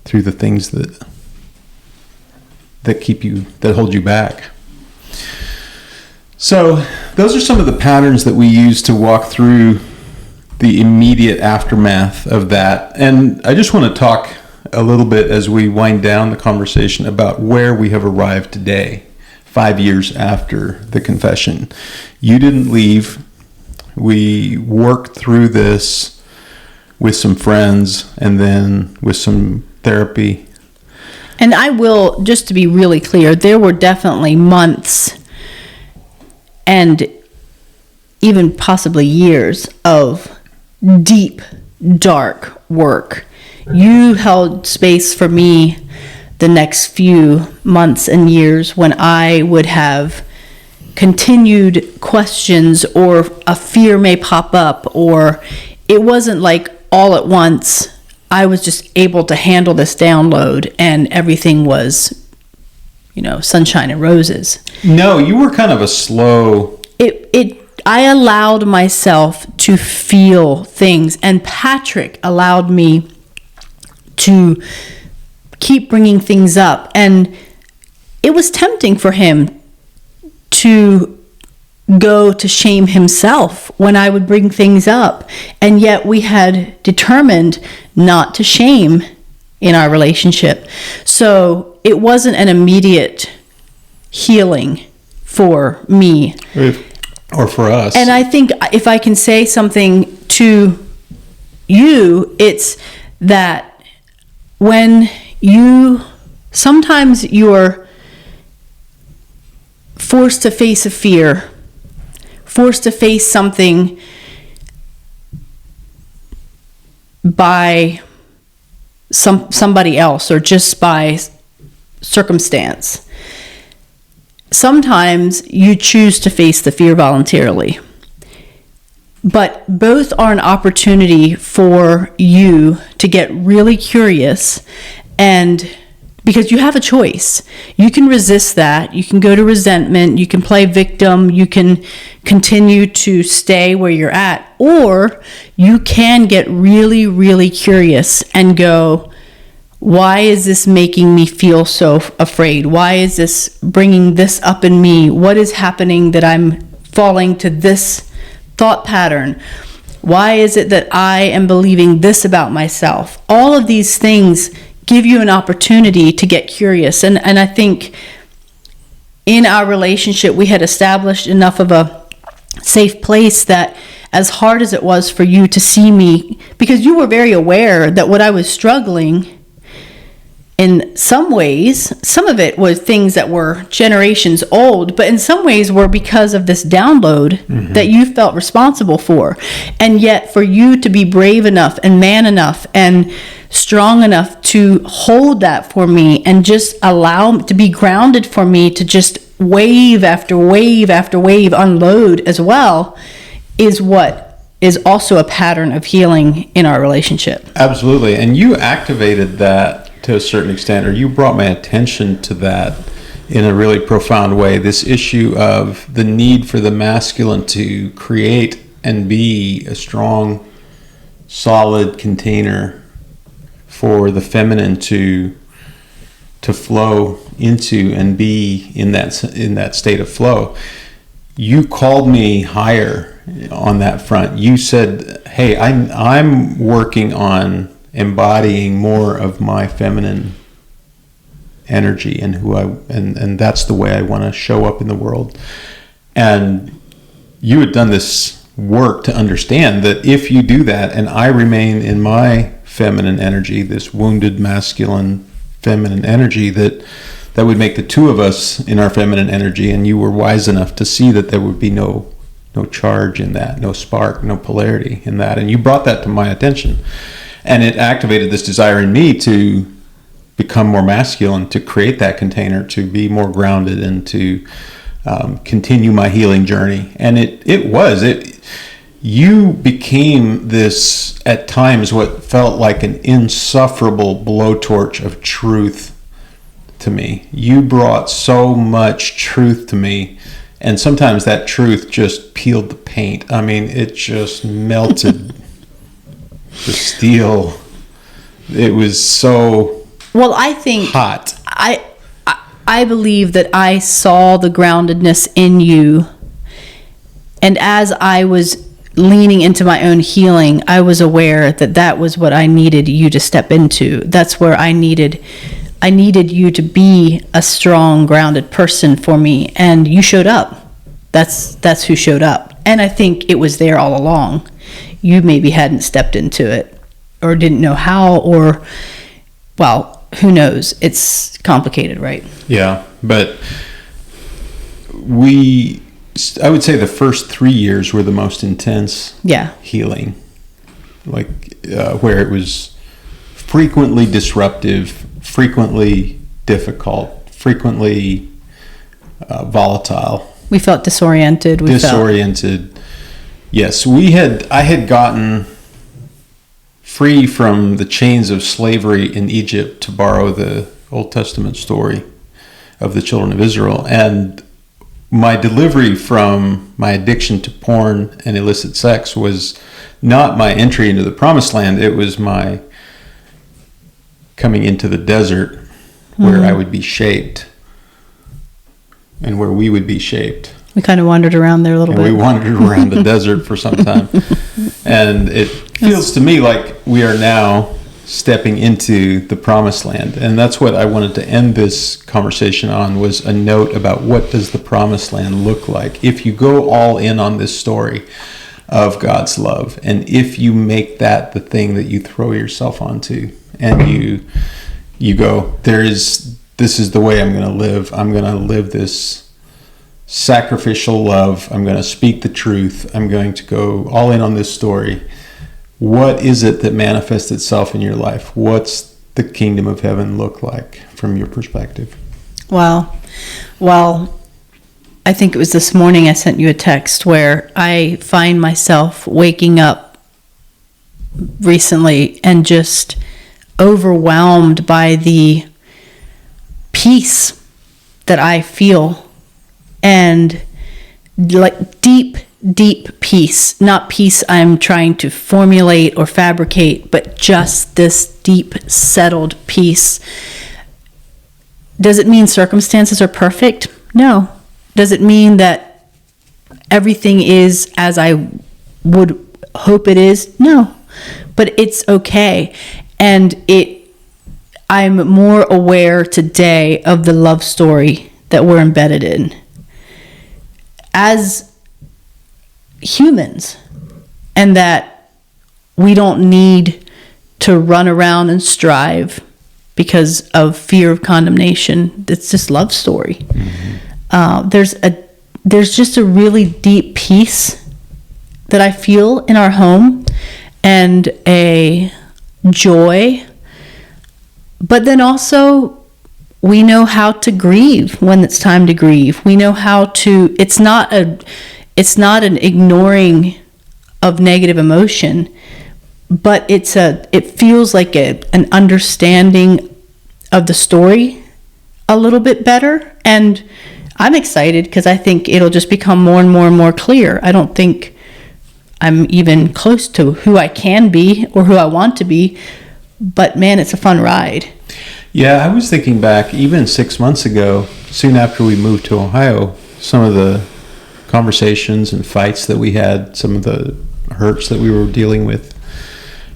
through the things that hold you back. So those are some of the patterns that we use to walk through the immediate aftermath of that. And I just want to talk a little bit as we wind down the conversation about where we have arrived today, 5 years after the confession. You didn't leave. We worked through this with some friends and then with some therapy And I will, just to be really clear, there were definitely months and even possibly years of deep, dark work. You held space for me the next few months and years when I would have continued questions, or a fear may pop up, or it wasn't like all at once I was just able to handle this download and everything was, sunshine and roses. No, you were kind of a slow... I allowed myself to feel things, and Patrick allowed me to keep bringing things up. And it was tempting for him to go to shame himself when I would bring things up. And yet we had determined not to shame in our relationship. So it wasn't an immediate healing for me. Or for us. And I think if I can say something to you, it's that when sometimes you're forced to face a fear, forced to face something by somebody else or just by circumstance. Sometimes you choose to face the fear voluntarily, but both are an opportunity for you to get really curious, and because you have a choice. You can resist that. You can go to resentment. You can play victim. You can continue to stay where you're at, or you can get really, really curious and go, why is this making me feel so afraid? Why is this bringing this up in me? What is happening that I'm falling to this thought pattern? Why is it that I am believing this about myself? All of these things give you an opportunity to get curious. And I think in our relationship, we had established enough of a safe place that as hard as it was for you to see me, because you were very aware that what I was struggling in some ways, some of it was things that were generations old, but in some ways were because of this download that you felt responsible for. And yet for you to be brave enough and man enough and strong enough to hold that for me and just allow to be grounded for me to just wave after wave after wave unload as well is what is also a pattern of healing in our relationship. Absolutely. And you activated that to a certain extent, or you brought my attention to that in a really profound way. This issue of the need for the masculine to create and be a strong, solid container for the feminine to flow into and be in that state of flow. You called me higher on that front. You said, "Hey, I'm working on embodying more of my feminine energy and and that's the way I want to show up in the world." And you had done this work to understand that if you do that and I remain in my feminine energy, this wounded masculine feminine energy, that would make the two of us in our feminine energy, and you were wise enough to see that there would be no charge in that, no spark, no polarity in that, and you brought that to my attention. And it activated this desire in me to become more masculine, to create that container, to be more grounded, and to continue my healing journey. And you became this, at times, what felt like an insufferable blowtorch of truth to me. You brought so much truth to me. And sometimes that truth just peeled the paint. I mean, it just melted the steel. It was so I think hot. I believe that I saw the groundedness in you, and as I was leaning into my own healing, I was aware that was what I needed you to step into. That's where I needed you to be a strong, grounded person for me, and you showed up. That's who showed up. And I think it was there all along. You maybe hadn't stepped into it or didn't know how, or, well, who knows? It's complicated, right? Yeah, but I would say the first 3 years were the most intense healing, like where it was frequently disruptive, frequently difficult, frequently volatile. We felt disoriented. Yes, I had gotten free from the chains of slavery in Egypt, to borrow the Old Testament story of the children of Israel. And my delivery from my addiction to porn and illicit sex was not my entry into the promised land. It was my coming into the desert where I would be shaped and where we would be shaped. We kind of wandered around there a little bit. We wandered around the desert for some time. And it feels to me like we are now stepping into the promised land. And that's what I wanted to end this conversation on, was a note about what does the promised land look like if you go all in on this story of God's love, and if you make that the thing that you throw yourself onto, and you go, this is the way I'm going to live. I'm going to live this sacrificial love. I'm going to speak the truth. I'm going to go all in on this story. What is it that manifests itself in your life? What's the kingdom of heaven look like from your perspective? Wow. Well, I think it was this morning I sent you a text where I find myself waking up recently and just overwhelmed by the peace that I feel, and like deep peace, not peace I'm trying to formulate or fabricate, but just this deep settled peace. Does it mean circumstances are perfect? No. Does it mean that everything is as I would hope it is? No. But it's okay. And I'm more aware today of the love story that we're embedded in as humans, and that we don't need to run around and strive because of fear of condemnation. It's just love story. Mm-hmm. There's just a really deep peace that I feel in our home, and a joy, but then also we know how to grieve when it's time to grieve. We know how to, it's not an ignoring of negative emotion, but it feels like an understanding of the story a little bit better. And I'm excited because I think it'll just become more and more and more clear. I don't think I'm even close to who I can be or who I want to be, but man, it's a fun ride. Yeah, I was thinking back even 6 months ago, soon after we moved to Ohio, some of the conversations and fights that we had, some of the hurts that we were dealing with,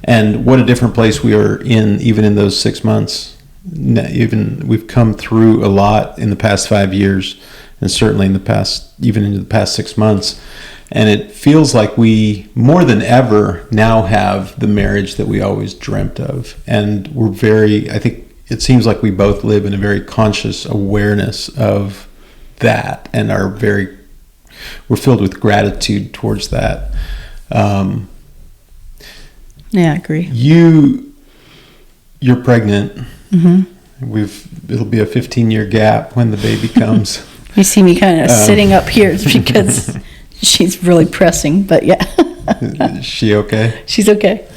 and what a different place we are in even in those 6 months. Even we've come through a lot in the past 5 years, and certainly in the past 6 months. And it feels like we, more than ever, now have the marriage that we always dreamt of. And I think it seems like we both live in a very conscious awareness of that, and we're filled with gratitude towards that. Yeah, I agree. You're pregnant. Mm-hmm. It'll be a 15-year gap when the baby comes. You see me kind of sitting up here because she's really pressing, but yeah. Is she okay? She's okay.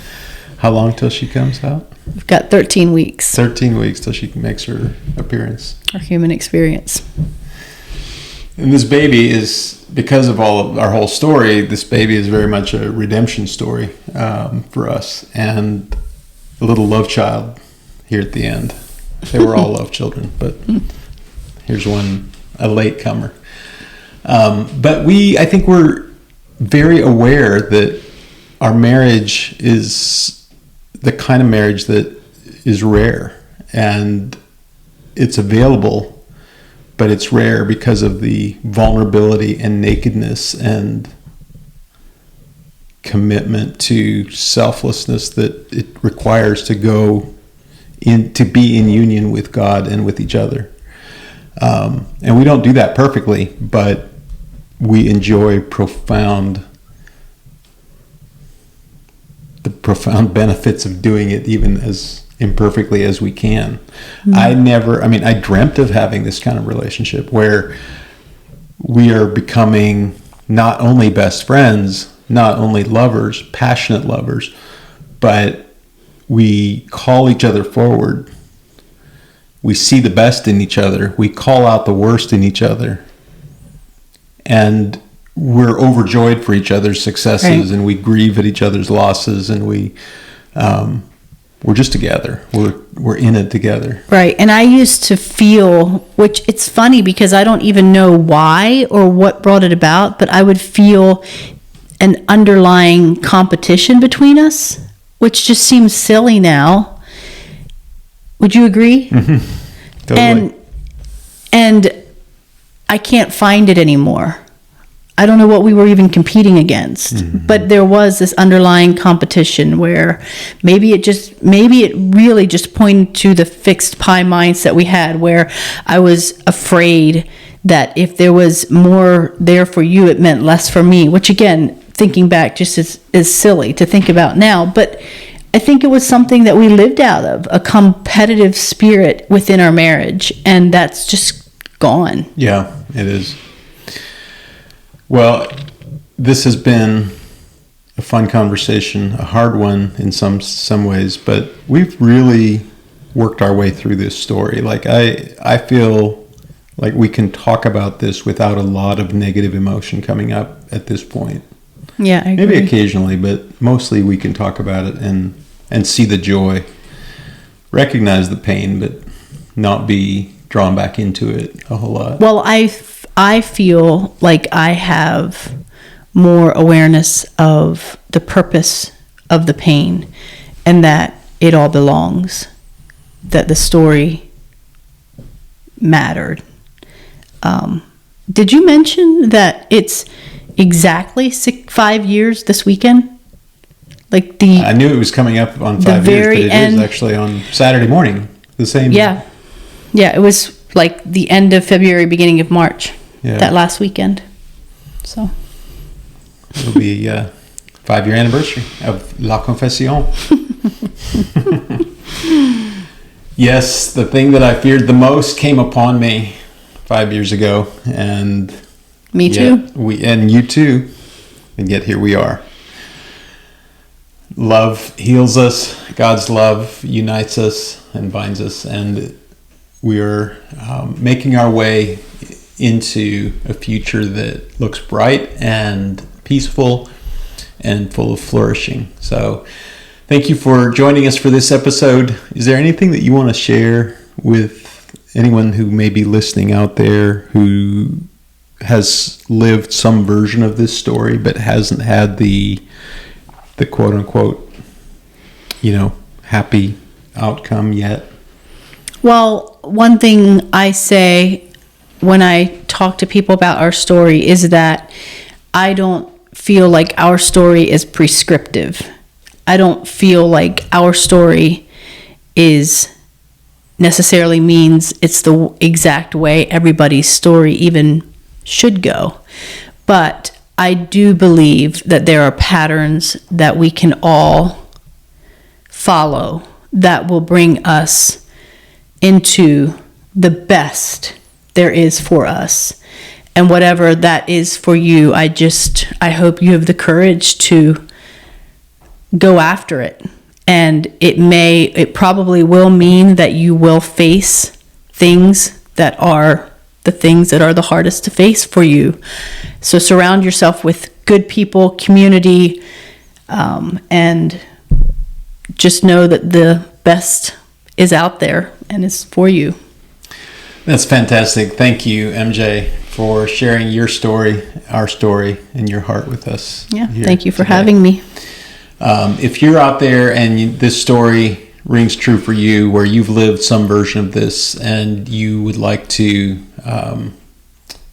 How long till she comes out? We've got 13 weeks. 13 weeks till she makes her appearance. Our human experience. And this baby is, because of all of our whole story, this baby is very much a redemption story for us, and a little love child here at the end. They were all love children, but here's one, a late comer. But I think we're very aware that our marriage is the kind of marriage that is rare, and it's available, but it's rare because of the vulnerability and nakedness and commitment to selflessness that it requires to go to be in union with God and with each other. And we don't do that perfectly, but we enjoy the profound benefits of doing it even as imperfectly as we can. Mm-hmm. I dreamt of having this kind of relationship where we are becoming not only best friends, not only lovers, passionate lovers, but we call each other forward. We see the best in each other. We call out the worst in each other. And we're overjoyed for each other's successes, right. And we grieve at each other's losses, and we're just together. We're in it together. Right. And I used to feel, which it's funny because I don't even know why or what brought it about, but I would feel an underlying competition between us, which just seems silly now. Would you agree? Mm-hmm. Totally. And I can't find it anymore. I don't know what we were even competing against, mm-hmm. But there was this underlying competition where maybe it really just pointed to the fixed pie mindset we had, where I was afraid that if there was more there for you, it meant less for me, which again, thinking back just is silly to think about now. But I think it was something that we lived out of, a competitive spirit within our marriage, and that's just gone. Yeah, it is. Well, this has been a fun conversation, a hard one in some ways, but we've really worked our way through this story. Like I feel like we can talk about this without a lot of negative emotion coming up at this point. Yeah, I agree. Maybe occasionally, but mostly we can talk about it and see the joy, recognize the pain, but not be drawn back into it a whole lot. Well, I feel like I have more awareness of the purpose of the pain and that it all belongs, that the story mattered. Did you mention that it's exactly 5 years this weekend? I knew it was coming up on 5 years, but it is actually on Saturday morning, the same. Yeah, it was like the end of February, beginning of March, that last weekend. So it'll be 5-year anniversary of La Confession. Yes, the thing that I feared the most came upon me 5 years ago, and me too. And you too, and yet here we are. Love heals us. God's love unites us and binds us, and we are making our way into a future that looks bright and peaceful and full of flourishing. So thank you for joining us for this episode. Is there anything that you want to share with anyone who may be listening out there who has lived some version of this story but hasn't had the quote unquote, happy outcome yet? Well, one thing I say when I talk to people about our story is that I don't feel like our story is prescriptive. I don't feel like our story is necessarily means it's the exact way everybody's story even should go. But I do believe that there are patterns that we can all follow that will bring us into the best there is for us. And whatever that is for you, I hope you have the courage to go after it. And it probably will mean that you will face things that are the hardest to face for you. So surround yourself with good people, community, and just know that the best is out there and is for you. That's fantastic. Thank you, MJ, for sharing your story, our story, and your heart with us. Yeah, thank you for having me. If you're out there and this story rings true for you, where you've lived some version of this and you would like to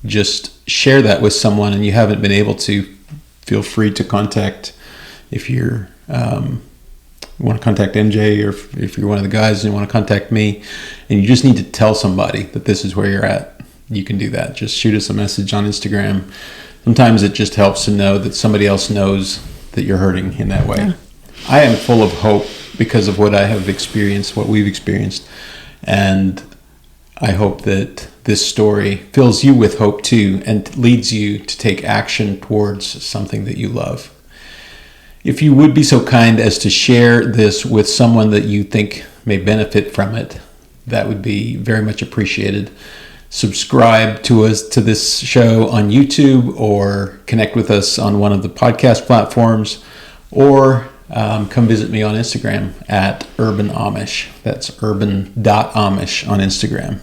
just share that with someone and you haven't been able to, feel free to contact, if you're you want to contact MJ, or if you're one of the guys and you want to contact me, and you just need to tell somebody that this is where you're at, you can do that. Just shoot us a message on Instagram. Sometimes it just helps to know that somebody else knows that you're hurting in that way. Yeah. I am full of hope because of what I have experienced, what we've experienced. And I hope that this story fills you with hope too, and leads you to take action towards something that you love. If you would be so kind as to share this with someone that you think may benefit from it, that would be very much appreciated. Subscribe to this show on YouTube, or connect with us on one of the podcast platforms, or come visit me on Instagram at Urban Amish. That's urban.amish on Instagram.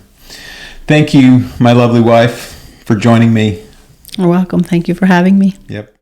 Thank you, my lovely wife, for joining me. You're welcome. Thank you for having me. Yep.